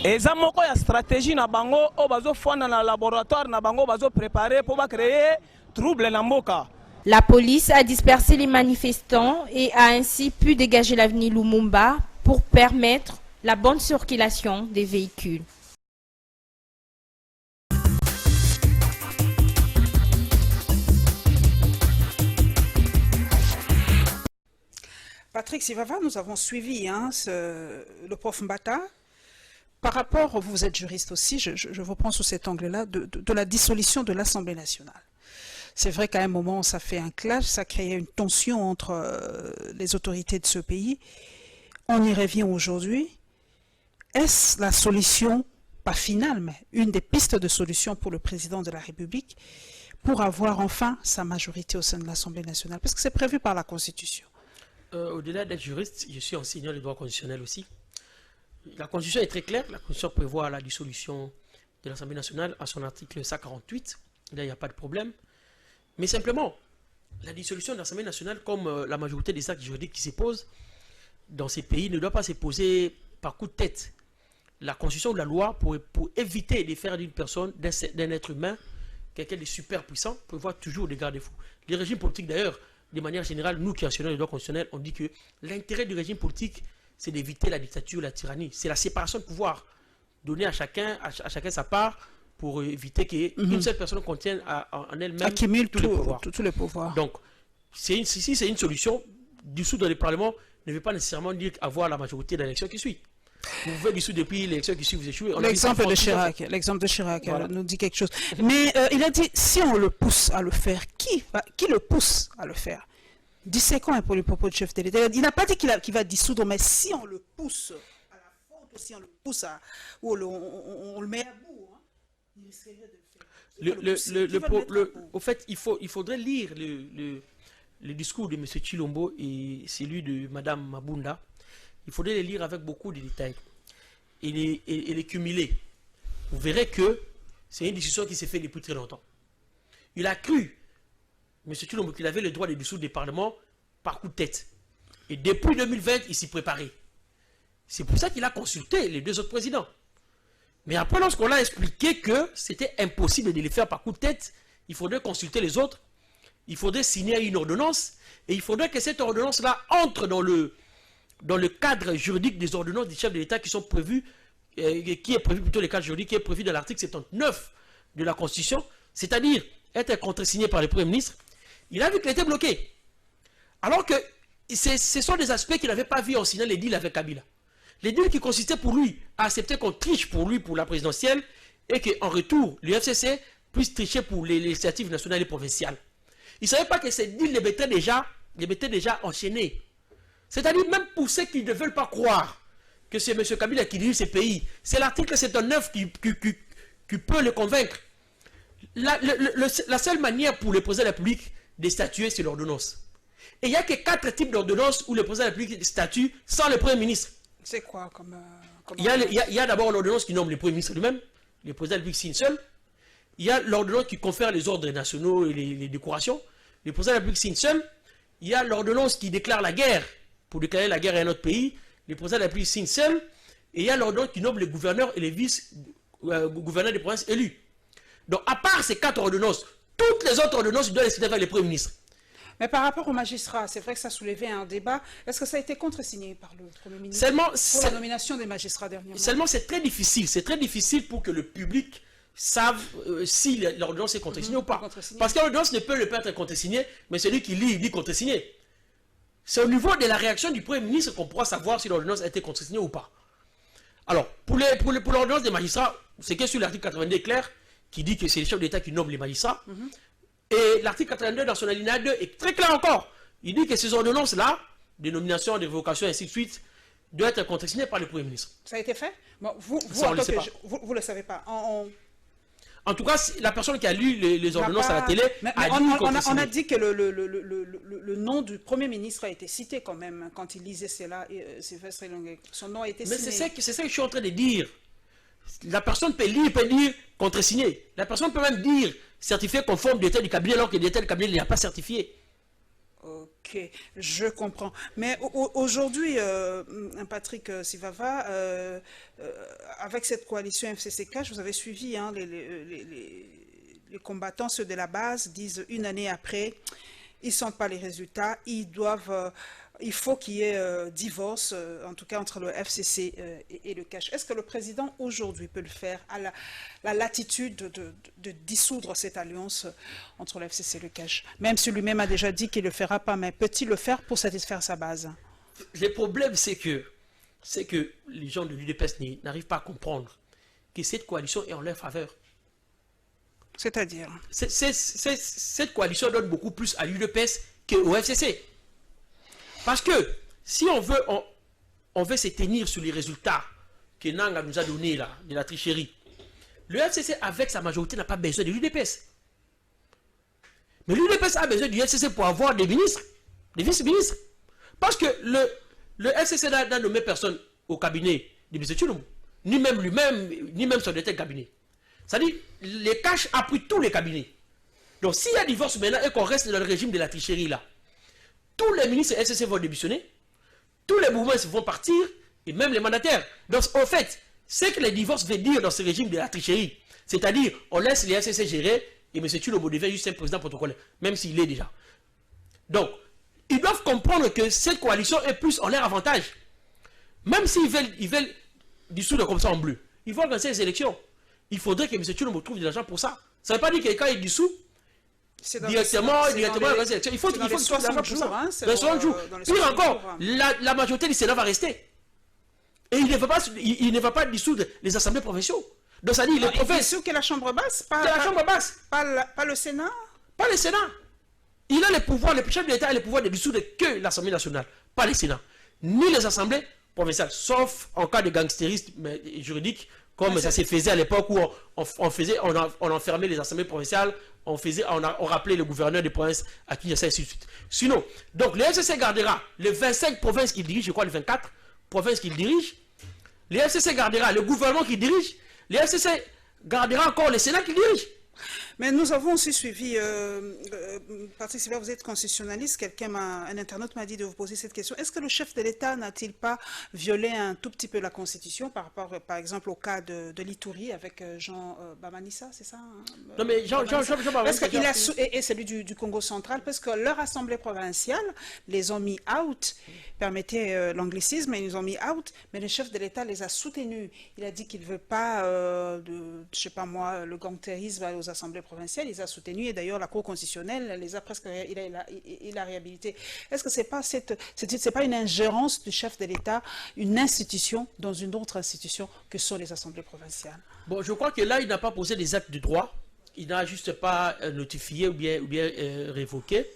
eza moko ya stratégie na bango o bazofanda na laboratoire na bango bazopréparer pour créer trouble na mboka. La police a dispersé les manifestants et a ainsi pu dégager l'avenue Lumumba pour permettre la bonne circulation des véhicules. Patrick Sivava, nous avons suivi le prof Mbata. Par rapport, vous êtes juriste aussi, je vous prends sous cet angle-là, de la dissolution de l'Assemblée nationale. C'est vrai qu'à un moment, ça fait un clash, ça crée une tension entre les autorités de ce pays. On y revient aujourd'hui. Est-ce la solution, pas finale, mais une des pistes de solution pour le président de la République pour avoir enfin sa majorité au sein de l'Assemblée nationale? Parce que c'est prévu par la Constitution. Au-delà d'être juriste, je suis enseignant du droit constitutionnel aussi. La Constitution est très claire. La Constitution prévoit la dissolution de l'Assemblée nationale à son article 148. Là, il n'y a pas de problème. Mais simplement, la dissolution de l'Assemblée nationale, comme la majorité des actes juridiques qui se posent dans ces pays, ne doit pas se poser par coup de tête. La Constitution ou la loi, pour éviter de faire d'une personne, d'un être humain, quelqu'un de super puissant, prévoit toujours des garde-fous. Les régimes politiques, d'ailleurs, de manière générale, nous qui enseignons le droit constitutionnel, on dit que l'intérêt du régime politique, c'est d'éviter la dictature, la tyrannie. C'est la séparation de pouvoir. Donner à chacun sa part pour éviter qu'une seule personne contienne en elle-même accumule tous les pouvoirs. Donc, si c'est une solution, dissoudre le Parlement ne veut pas nécessairement dire avoir la majorité de l'élection qui suit. Vous pouvez dissoudre depuis l'élection qui suit, vous échouez. L'exemple de Chirac voilà. Nous dit quelque chose. Mais il a dit, si on le pousse à le faire, qui le pousse à le faire? Disséquons un peu le propos du chef de l'État. Il n'a pas dit qu'il va dissoudre, mais si on le pousse à la faute, si on le pousse ou on le met à bout, hein, il risquerait de le faire. Au fait, il faudrait lire le discours de M. Chilombo et celui de Mme Mabunda. Il faudrait les lire avec beaucoup de détails et les cumuler. Vous verrez que c'est une discussion qui s'est faite depuis très longtemps. Il a cru, M. Chilombo, qu'il avait le droit de dissoudre des parlements par coup de tête. Et depuis 2020, il s'y préparait. C'est pour ça qu'il a consulté les deux autres présidents. Mais après, lorsqu'on a expliqué que c'était impossible de les faire par coup de tête, il faudrait consulter les autres, il faudrait signer une ordonnance, et il faudrait que cette ordonnance-là entre dans le cadre juridique des ordonnances des chefs de l'État qui sont prévues, qui est prévu plutôt le cadre juridique qui est prévu dans l'article 79 de la Constitution, c'est-à-dire être contresigné par le Premier ministre. Il a vu qu'il était bloqué. Alors que ce sont des aspects qu'il n'avait pas vu en signant les deals avec Kabila. Les deals qui consistaient pour lui à accepter qu'on triche pour lui pour la présidentielle et qu'en retour, le FCC puisse tricher pour les législatives nationales et provinciales. Il ne savait pas que ces deals les mettaient déjà enchaînés. C'est-à-dire même pour ceux qui ne veulent pas croire que c'est M. Kabila qui dirige ces pays, c'est l'article 79 qui peut le convaincre. La seule manière pour le président de la République de statuer, c'est l'ordonnance. Et il n'y a que 4 types d'ordonnances où le président de la République statue sans le Premier ministre. C'est quoi comme il y a d'abord l'ordonnance qui nomme le Premier ministre lui-même, le président de la République signe seul. Il y a l'ordonnance qui confère les ordres nationaux et les décorations, le président de la République signe seul. Il y a l'ordonnance qui déclare la guerre, pour déclarer la guerre à un autre pays, le président de la République signe seul. Et il y a l'ordonnance qui nomme les gouverneurs et les vice-gouverneurs des provinces élus. Donc à part ces 4 ordonnances, toutes les autres ordonnances doivent les signer avec le Premier ministre. Mais par rapport aux magistrats, c'est vrai que ça soulevait un débat. Est-ce que ça a été contresigné par le Premier ministre pour la nomination des magistrats dernièrement? Seulement, c'est très difficile. C'est très difficile pour que le public sache si l'ordonnance est contresignée ou pas. Parce que l'ordonnance ne peut pas être contresignée, mais celui qui lit contresigné. C'est au niveau de la réaction du Premier ministre qu'on pourra savoir si l'ordonnance a été contresignée ou pas. Alors, pour l'ordonnance des magistrats, c'est que sur l'article 82 est clair, qui dit que c'est les chefs d'État qui nomment les magistrats. Et l'article 82 dans son alinéa 2 est très clair encore. Il dit que ces ordonnances-là, des nominations, des révocations, et ainsi de suite, doivent être contresignées par le Premier ministre. Ça a été fait? Bon, vous ne le savez pas. En tout cas, la personne qui a lu les ordonnances à la télé a dit on a dit que le nom du Premier ministre a été cité quand même quand il lisait cela. Sylvestre Ilunga. Son nom a été mais signé. c'est ça que je suis en train de dire. La personne peut lire, contre-signer. La personne peut même dire certifié conforme de tel du cabinet alors que de tel cabinet n'est pas certifié. Ok, je comprends. Mais aujourd'hui, Patrick Sivava, avec cette coalition FCC-Cash, vous avez suivi hein, les combattants, ceux de la base, disent une année après, ils ne sentent pas les résultats, il faut qu'il y ait divorce, en tout cas entre le FCC et le Cash. Est-ce que le président aujourd'hui peut le faire à la latitude de dissoudre cette alliance entre le FCC et le Cash? Même si lui-même a déjà dit qu'il ne le fera pas, mais peut-il le faire pour satisfaire sa base? Le problème, c'est que les gens de l'UDPS n'arrivent pas à comprendre que cette coalition est en leur faveur. C'est-à-dire cette coalition donne beaucoup plus à l'UDPS qu'au FCC. Parce que si on veut se tenir sur les résultats que Nanga nous a donnés là, de la tricherie, le FCC avec sa majorité n'a pas besoin de l'UDPS. Mais l'UDPS a besoin du FCC pour avoir des ministres, des vice-ministres. Parce que le FCC n'a nommé personne au cabinet de M. Tshilombo, ni même lui-même, ni même son détective cabinet. C'est-à-dire, les Cash a pris tous les cabinets. Donc s'il y a divorce maintenant et qu'on reste dans le régime de la tricherie là, tous les ministres FCC vont démissionner, tous les mouvements vont partir, et même les mandataires. Donc, en fait, ce que les divorces veut dire dans ce régime de la tricherie, c'est-à-dire, on laisse les FCC gérer, et M. Tshilombo devient juste un président protocolaire, même s'il est déjà. Donc, ils doivent comprendre que cette coalition est plus en leur avantage. Même s'ils veulent dissoudre comme ça en bleu, ils vont organiser les élections. Il faudrait que M. Tshilombo trouve de l'argent pour ça. Ça ne veut pas dire que quand il dissout, directement il faut qu'il soit 60 jours. Hein, dans 60 jours. Pire encore, la majorité du Sénat va rester. Et il ne va pas dissoudre les assemblées provinciales. Donc ça dit, les provinces... C'est sûr que la Chambre basse, pas le Sénat. Pas le Sénat. Il a le pouvoir, le chef de l'État a le pouvoir de dissoudre que l'Assemblée nationale, pas le Sénat, ni les assemblées provinciales, sauf en cas de gangstérisme juridique, comme ça se faisait à l'époque où on enfermait les assemblées provinciales, on rappelait le gouverneur des provinces à qui il y a ça, et ainsi de suite. Sinon, donc le FCC gardera les 25 provinces qu'il dirige, je crois les 24 provinces qu'il dirige, le FCC gardera le gouvernement qu'il dirige, le FCC gardera encore le Sénat qu'il dirige. Mais nous avons aussi suivi, Patrick Sivava, vous êtes constitutionnaliste, un internaute m'a dit de vous poser cette question. Est-ce que le chef de l'État n'a-t-il pas violé un tout petit peu la Constitution par rapport, par exemple, au cas de l'Ituri avec Jean Bamanissa, c'est ça hein? Non mais Jean Bamanissa. Et celui du Congo central, parce que leur assemblée provinciale les ont mis out, permettez l'anglicisme, ils les ont mis out, mais le chef de l'État les a soutenus. Il a dit qu'il ne veut pas, je sais pas moi, le gangstérisme aux assemblées provinciales, il les a soutenus et d'ailleurs la Cour constitutionnelle les a presque, il a réhabilité. Est-ce que c'est pas une ingérence du chef de l'État, une institution dans une autre institution que sont les assemblées provinciales? Bon, je crois que là, il n'a pas posé des actes de droit, il n'a juste pas notifié ou bien révoqué.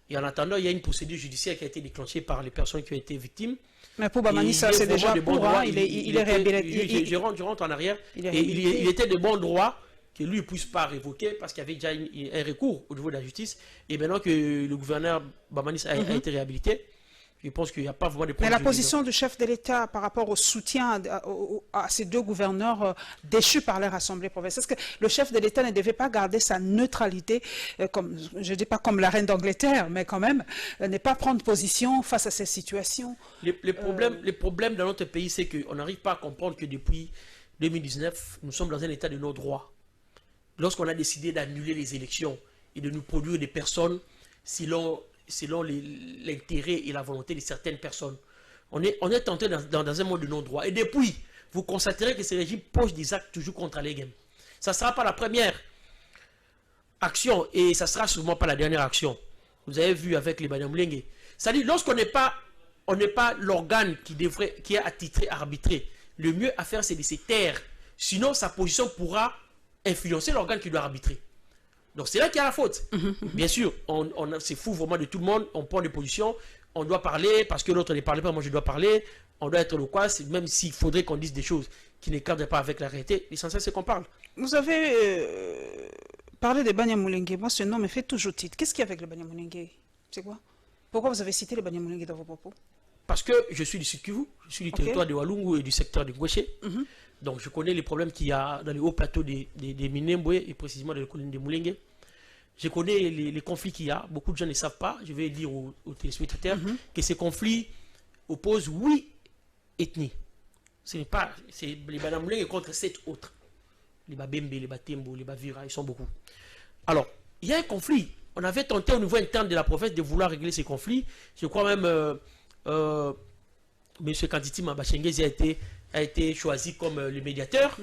Et en attendant, il y a une procédure judiciaire qui a été déclenchée par les personnes qui ont été victimes. Mais pour Bamanissa, c'est déjà pour droit, il est réhabilité. Je rentre en arrière. Et il était de bon droit que lui ne puisse pas révoquer parce qu'il y avait déjà un recours au niveau de la justice. Et maintenant que le gouverneur Bamanissa a été réhabilité, je pense qu'il n'y a pas vraiment de problème. Mais la position du chef de l'État par rapport au soutien à ces deux gouverneurs déchus par leur assemblée provinciale, est-ce que le chef de l'État ne devait pas garder sa neutralité, comme, je ne dis pas comme la reine d'Angleterre, mais quand même, ne pas prendre position face à ces situations? Le problème dans notre pays, c'est qu'on n'arrive pas à comprendre que depuis 2019, nous sommes dans un état de non-droit. Lorsqu'on a décidé d'annuler les élections et de nous produire des personnes selon l'intérêt et la volonté de certaines personnes, on est entré dans un monde de non-droit. Et depuis, vous constaterez que ce régime pose des actes toujours contre les gamins. Ça ne sera pas la première action et ça ne sera sûrement pas la dernière action. Vous avez vu avec les Banyamulenge. C'est-à-dire, lorsqu'on n'est pas l'organe qui est attitré, arbitré, le mieux à faire, c'est de se taire. Sinon, sa position pourra influencer l'organe qui doit arbitrer. Donc c'est là qu'il y a la faute. Bien sûr, c'est fou vraiment de tout le monde, on prend des positions, on doit parler, parce que l'autre ne parle pas, moi je dois parler, on doit être loquace, même s'il faudrait qu'on dise des choses qui ne cadrent pas avec la réalité, l'essentiel c'est qu'on parle. Vous avez parlé de Banyamulenge, moi ce nom me fait toujours titre. Qu'est-ce qu'il y a avec le Banyamulenge? C'est quoi? Pourquoi vous avez cité le Banyamulenge dans vos propos? Parce que je suis du Sud Kivu, je suis du territoire de Walungu et du secteur de Ngweshe. Donc je connais les problèmes qu'il y a dans les hauts plateaux des Minembwe et précisément dans les collines de Mulenge. Je connais les conflits qu'il y a. Beaucoup de gens ne savent pas, je vais dire aux téléspectateurs, que ces conflits opposent 8 ethnies. Ce n'est pas les Banyamulenge contre 7 autres. Les Babembe, les Batembo, les Bavira, ils sont beaucoup. Alors, il y a un conflit. On avait tenté au niveau interne de la province de vouloir régler ces conflits. Je crois même M. Kanditi Mabachengezi a été choisi comme le médiateur.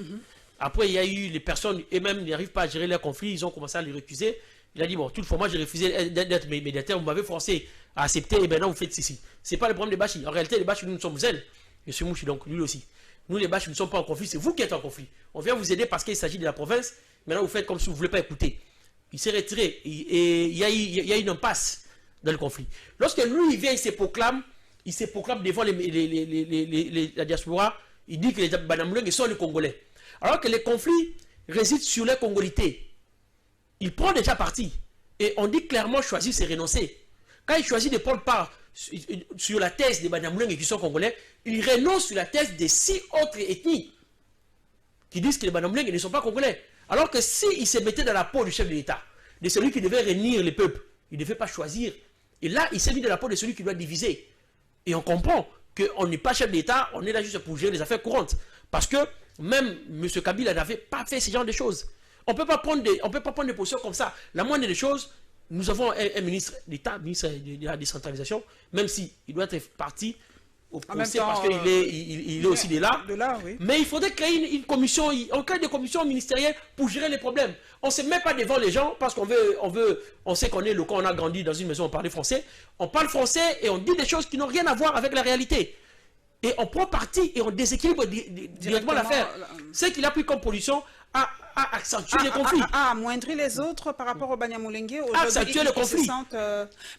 Après, il y a eu les personnes, eux-mêmes n'arrivent pas à gérer leurs conflits, ils ont commencé à les refuser. Il a dit, bon, toutefois, moi j'ai refusé d'être médiateur, vous m'avez forcé à accepter, et maintenant vous faites ceci. Ce n'est pas le problème des Bachi. En réalité, les Bachi, nous sommes zen. M. Mouchi, donc lui aussi. Nous, les Bachi, nous ne sommes pas en conflit, c'est vous qui êtes en conflit. On vient vous aider parce qu'il s'agit de la province. Maintenant, vous faites comme si vous ne voulez pas écouter. Il s'est retiré et il y a une impasse dans le conflit. Lorsque lui, il vient, il se proclame devant la diaspora, il dit que les Banyamulenge sont les Congolais. Alors que les conflits résident sur les Congolités. Il prend déjà parti. Et on dit clairement choisir, c'est renoncer. Quand il choisit de prendre part sur la thèse des Banyamulenge qui sont Congolais, il renonce sur la thèse des 6 autres ethnies qui disent que les Banyamulenge ne sont pas Congolais. Alors que s'il se mettait dans la peau du chef de l'État, de celui qui devait réunir les peuples, il ne devait pas choisir. Et là, il s'est mis dans la peau de celui qui doit diviser. Et on comprend qu'on n'est pas chef d'État, on est là juste pour gérer les affaires courantes. Parce que même M. Kabila n'avait pas fait ce genre de choses. On ne peut pas prendre des positions comme ça. La moindre des choses, nous avons un ministre d'État, ministre de la décentralisation, même s'il doit être parti au procès parce qu'il est aussi de là. Oui. Mais il faudrait créer une commission, on crée des commissions ministérielles pour gérer les problèmes. On ne se met pas devant les gens parce on sait qu'on est local, on a grandi dans une maison, on parlait français. On parle français et on dit des choses qui n'ont rien à voir avec la réalité. Et on prend parti et on déséquilibre directement l'affaire. Ce qu'il a pris comme position à accentuer les conflits. À amoindrir les autres par rapport au Banyamulenge. Accentuer le conflit.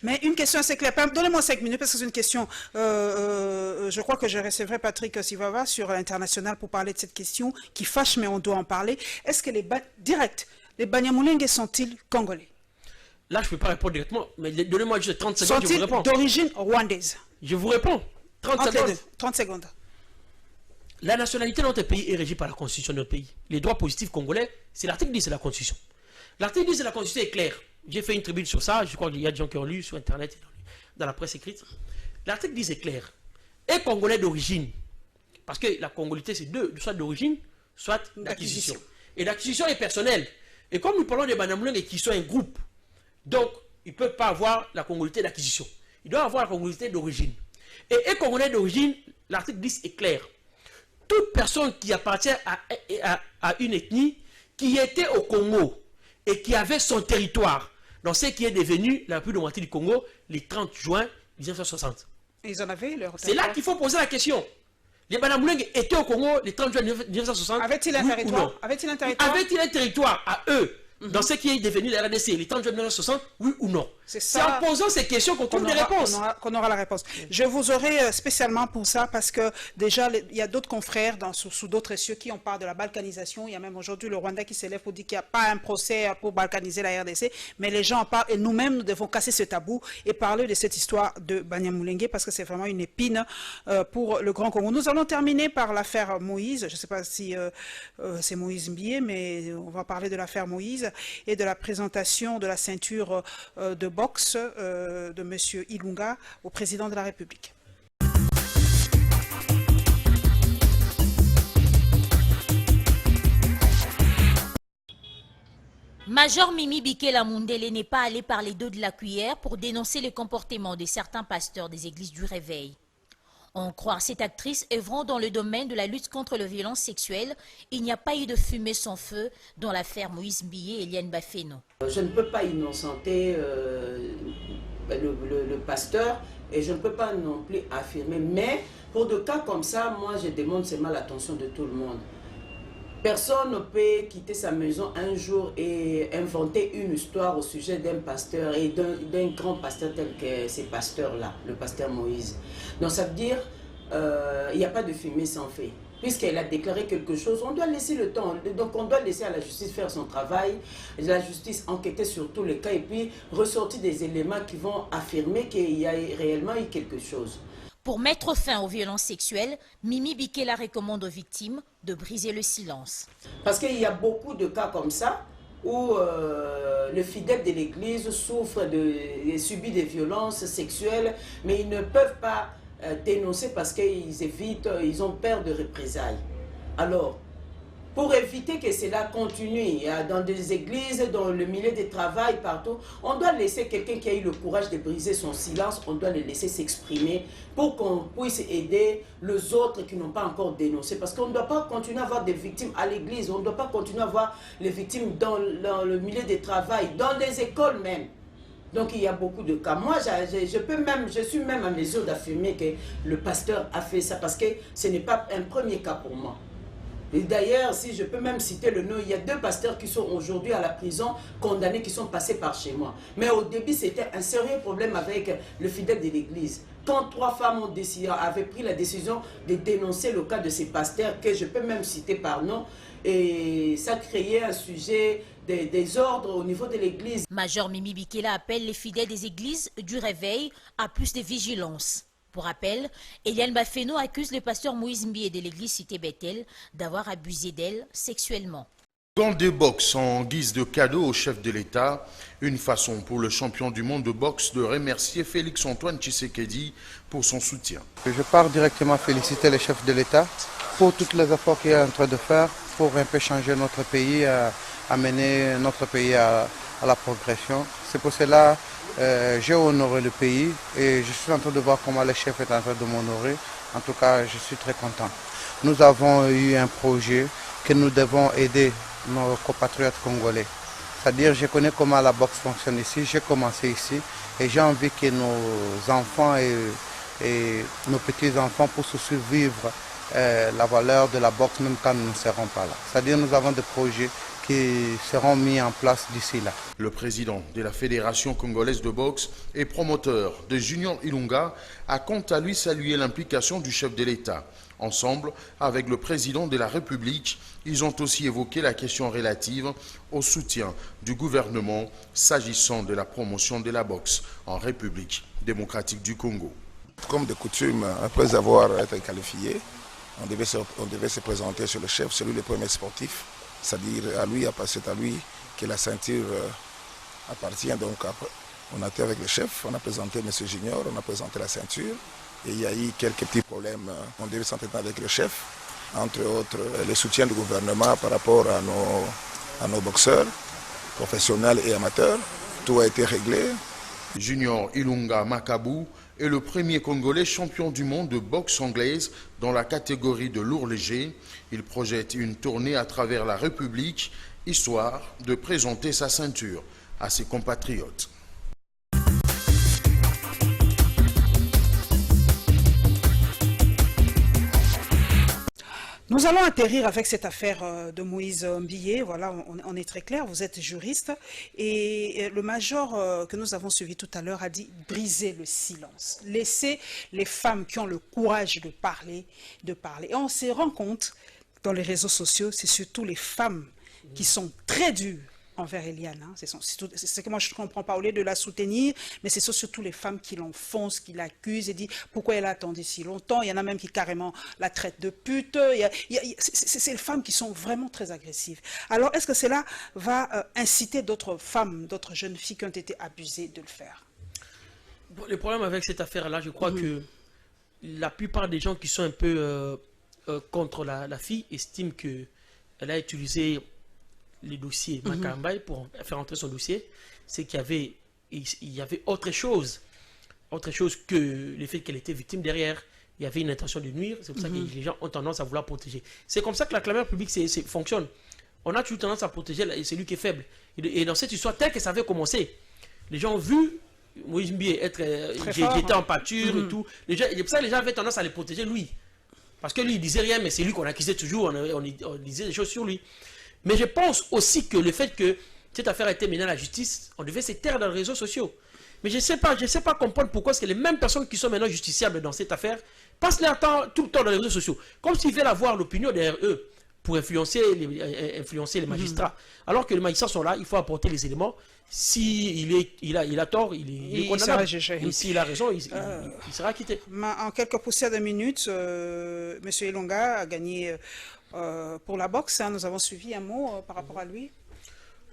Mais une question assez claire. Donnez-moi 5 minutes parce que c'est une question. Je crois que je recevrai Patrick Sivava sur l'international pour parler de cette question qui fâche, mais on doit en parler. Est-ce que les Banyamulenge sont-ils congolais? Là, je ne peux pas répondre directement, mais donnez-moi juste 30 secondes, je vous réponds. Sont-ils d'origine rwandaise? Je vous réponds. 30 secondes. La nationalité de notre pays est régie par la constitution de notre pays. Les droits positifs congolais, c'est l'article 10 de la constitution. L'article 10 de la constitution est clair. J'ai fait une tribune sur ça, je crois qu'il y a des gens qui ont lu sur internet et dans la presse écrite. L'article 10 est clair. Et congolais d'origine, parce que la congolité c'est soit d'origine, soit d'acquisition. Et l'acquisition est personnelle. Et comme nous parlons des Banyamulenge qui sont un groupe, donc ils ne peuvent pas avoir la congolité d'acquisition. Ils doivent avoir la congolité d'origine. Et congolais d'origine, l'article 10 est clair. Toute personne qui appartient à une ethnie qui était au Congo et qui avait son territoire dans ce qui est devenu la République démocratique du Congo le 30 juin 1960. Ils en avaient leur territoire. C'est là qu'il faut poser la question. Les Banyamulenge étaient au Congo le 30 juin 1960. Avait-il un territoire? Avait-il un territoire à eux dans ce qui est devenu la RDC, les 30 juin 1960, oui ou non? C'est en posant ces questions qu'on trouve des réponses. Qu'on aura la réponse. Je vous aurai spécialement pour ça, parce que déjà, il y a d'autres confrères sous d'autres cieux qui ont parlé de la balkanisation. Il y a même aujourd'hui le Rwanda qui s'élève pour dire qu'il n'y a pas un procès pour balkaniser la RDC, mais les gens en parlent et nous-mêmes, nous devons casser ce tabou et parler de cette histoire de Banyamulenge, parce que c'est vraiment une épine pour le Grand Congo. Nous allons terminer par l'affaire Moïse. Je ne sais pas si c'est Moïse Mbié, mais on va parler de l'affaire Moïse et de la présentation de la ceinture de boxe de M. Ilunga au président de la République. Major Mimi Bikela Mundele n'est pas allé par les deux de la cuillère pour dénoncer les comportements de certains pasteurs des églises du Réveil. En croire cette actrice œuvrant dans le domaine de la lutte contre les violences sexuelles, il n'y a pas eu de fumée sans feu dans l'affaire Moïse Mbié et Eliane Bafeno. Je ne peux pas innocenter le pasteur et je ne peux pas non plus affirmer. Mais pour des cas comme ça, moi je demande seulement l'attention de tout le monde. Personne ne peut quitter sa maison un jour et inventer une histoire au sujet d'un pasteur et d'un grand pasteur tel que ces pasteurs-là, le pasteur Moïse. Donc ça veut dire il n'y a pas de fumée sans feu. Puisqu'elle a déclaré quelque chose, on doit laisser le temps. Donc on doit laisser à la justice faire son travail, la justice enquêter sur tous les cas et puis ressortir des éléments qui vont affirmer qu'il y a réellement eu quelque chose. Pour mettre fin aux violences sexuelles, Mimi Bikela recommande aux victimes de briser le silence. Parce qu'il y a beaucoup de cas comme ça où les fidèles de l'Église souffrent et subissent des violences sexuelles, mais ils ne peuvent pas dénoncer parce qu'ils évitent, ils ont peur de représailles. Alors, pour éviter que cela continue dans des églises, dans le milieu du travail, partout, on doit laisser quelqu'un qui a eu le courage de briser son silence, on doit le laisser s'exprimer pour qu'on puisse aider les autres qui n'ont pas encore dénoncé. Parce qu'on ne doit pas continuer à avoir des victimes à l'église, on ne doit pas continuer à avoir les victimes dans le milieu du travail, dans les écoles même. Donc il y a beaucoup de cas. Moi, je suis même en mesure d'affirmer que le pasteur a fait ça parce que ce n'est pas un premier cas pour moi. Et d'ailleurs, si je peux même citer le nom, il y a 2 pasteurs qui sont aujourd'hui à la prison, condamnés, qui sont passés par chez moi. Mais au début, c'était un sérieux problème avec le fidèle de l'église. Quand 3 femmes avaient pris la décision de dénoncer le cas de ces pasteurs, que je peux même citer par nom, et ça créait un sujet des désordres au niveau de l'église. Major Mimi Bikela appelle les fidèles des églises du réveil à plus de vigilance. Pour rappel, Eliane Bafeno accuse le pasteur Moïse Mbié de l'église Cité Bethel d'avoir abusé d'elle sexuellement. Gants de boxe en guise de cadeau au chef de l'État, une façon pour le champion du monde de boxe de remercier Félix-Antoine Tshisekedi pour son soutien. Je pars directement féliciter le chef de l'État pour tous les efforts qu'il est en train de faire pour un peu changer notre pays, amener notre pays à la progression. C'est pour cela j'ai honoré le pays et je suis en train de voir comment le chef est en train de m'honorer. En tout cas, je suis très content. Nous avons eu un projet que nous devons aider nos compatriotes congolais. C'est-à-dire, je connais comment la boxe fonctionne ici, j'ai commencé ici et j'ai envie que nos enfants et nos petits-enfants puissent survivre la valeur de la boxe même quand nous ne serons pas là. C'est-à-dire, nous avons des projets qui seront mis en place d'ici là. Le président de la Fédération congolaise de boxe et promoteur de Junior Ilunga a quant à lui salué l'implication du chef de l'État. Ensemble, avec le président de la République, ils ont aussi évoqué la question relative au soutien du gouvernement s'agissant de la promotion de la boxe en République démocratique du Congo. Comme de coutume, après avoir été qualifié, on devait se présenter sur le chef, c'est lui le premier sportif. C'est-à-dire c'est à lui que la ceinture appartient. Donc après, on a été avec le chef, on a présenté M. Junior, on a présenté la ceinture. Et il y a eu quelques petits problèmes. On devait s'entendre avec le chef, entre autres le soutien du gouvernement par rapport à nos boxeurs, professionnels et amateurs. Tout a été réglé. Junior Ilunga Makabu est le premier Congolais champion du monde de boxe anglaise dans la catégorie de lourd léger. Il projette une tournée à travers la République, histoire de présenter sa ceinture à ses compatriotes. Nous allons atterrir avec cette affaire de Moïse Mbié. Voilà, on est très clair, vous êtes juriste. Et le major que nous avons suivi tout à l'heure a dit briser le silence. Laisser les femmes qui ont le courage de parler. Et on se rend compte, dans les réseaux sociaux, c'est surtout les femmes qui sont très dures envers Eliane. Hein. C'est ce que moi je ne comprends pas. Au lieu de la soutenir, mais c'est surtout les femmes qui l'enfoncent, qui l'accusent et disent pourquoi elle a attendu si longtemps. Il y en a même qui carrément la traitent de pute. C'est les femmes qui sont vraiment très agressives. Alors est-ce que cela va inciter d'autres femmes, d'autres jeunes filles qui ont été abusées de le faire? Bon, le problème avec cette affaire-là, je crois que la plupart des gens qui sont un peu contre la fille estiment qu'elle a utilisé les dossiers Makambaye pour faire entrer son dossier. C'est qu'il y avait autre chose que le fait qu'elle était victime derrière. Il y avait une intention de nuire. C'est pour ça que les gens ont tendance à vouloir protéger. C'est comme ça que la clameur publique fonctionne. On a toujours tendance à protéger celui qui est faible. Et dans cette histoire, telle que ça avait commencé, les gens ont vu Moïse Mbié être j'étais en pâture et tout. C'est pour ça que les gens avaient tendance à les protéger lui. Parce que lui, il disait rien, mais c'est lui qu'on accusait toujours, on disait des choses sur lui. Mais je pense aussi que le fait que cette affaire a été menée à la justice, on devait se taire dans les réseaux sociaux. Mais je ne sais pas comprendre pourquoi est-ce que les mêmes personnes qui sont maintenant justiciables dans cette affaire passent leur temps tout le temps dans les réseaux sociaux. Comme s'ils veulent avoir l'opinion derrière eux pour influencer les magistrats. Alors que les magistrats sont là, il faut apporter les éléments. S'il a tort, il est condamnable. Et s'il a raison, il sera acquitté. En quelques poussières de minutes, M. Ilunga a gagné pour la boxe. Hein. Nous avons suivi un mot par rapport à lui.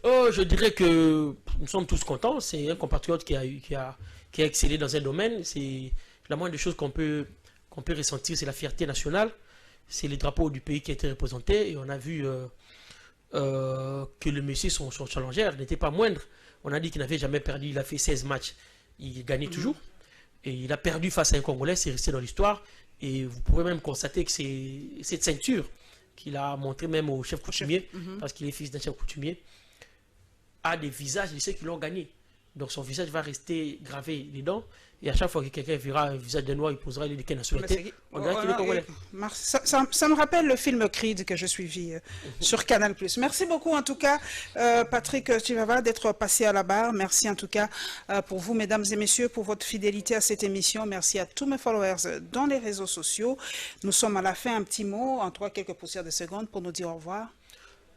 Je dirais que nous sommes tous contents. C'est un compatriote qui a excellé dans un domaine. C'est la moindre des choses qu'on peut ressentir, c'est la fierté nationale. C'est les drapeaux du pays qui a été représenté. Et on a vu que le monsieur, son challenger, n'était pas moindre. On a dit qu'il n'avait jamais perdu. Il a fait 16 matchs. Il gagnait toujours. Et il a perdu face à un Congolais. C'est resté dans l'histoire. Et vous pourrez même constater que c'est cette ceinture qu'il a montré même au chef coutumier, parce qu'il est fils d'un chef coutumier, a des visages de ceux qui l'ont gagné. Donc son visage va rester gravé dedans. Et à chaque fois que quelqu'un verra un visage de noir, il posera les quelle nationalité. On dirait qu'il est congolais. Ça me rappelle le film Creed que je suivis sur Canal+. Merci beaucoup en tout cas, Patrick Chivava, d'être passé à la barre. Merci en tout cas pour vous, mesdames et messieurs, pour votre fidélité à cette émission. Merci à tous mes followers dans les réseaux sociaux. Nous sommes à la fin. Un petit mot, en quelques poussières de secondes pour nous dire au revoir.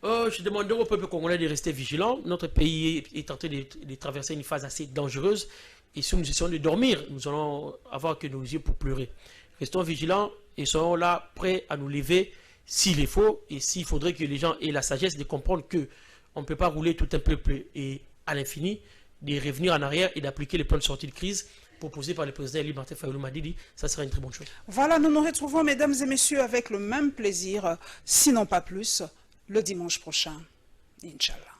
Je demanderai au peuple congolais de rester vigilant. Notre pays est en train de traverser une phase assez dangereuse. Et si nous essayons de dormir, nous allons avoir que nos yeux pour pleurer. Restons vigilants et serons là prêts à nous lever s'il est faut. Et s'il faudrait que les gens aient la sagesse de comprendre qu'on ne peut pas rouler tout un peuple et à l'infini, de revenir en arrière et d'appliquer les plans de sortie de crise proposés par le président Eli Martin Fayulu Madidi, ça serait une très bonne chose. Voilà, nous nous retrouvons, mesdames et messieurs, avec le même plaisir, sinon pas plus, le dimanche prochain. Inch'Allah.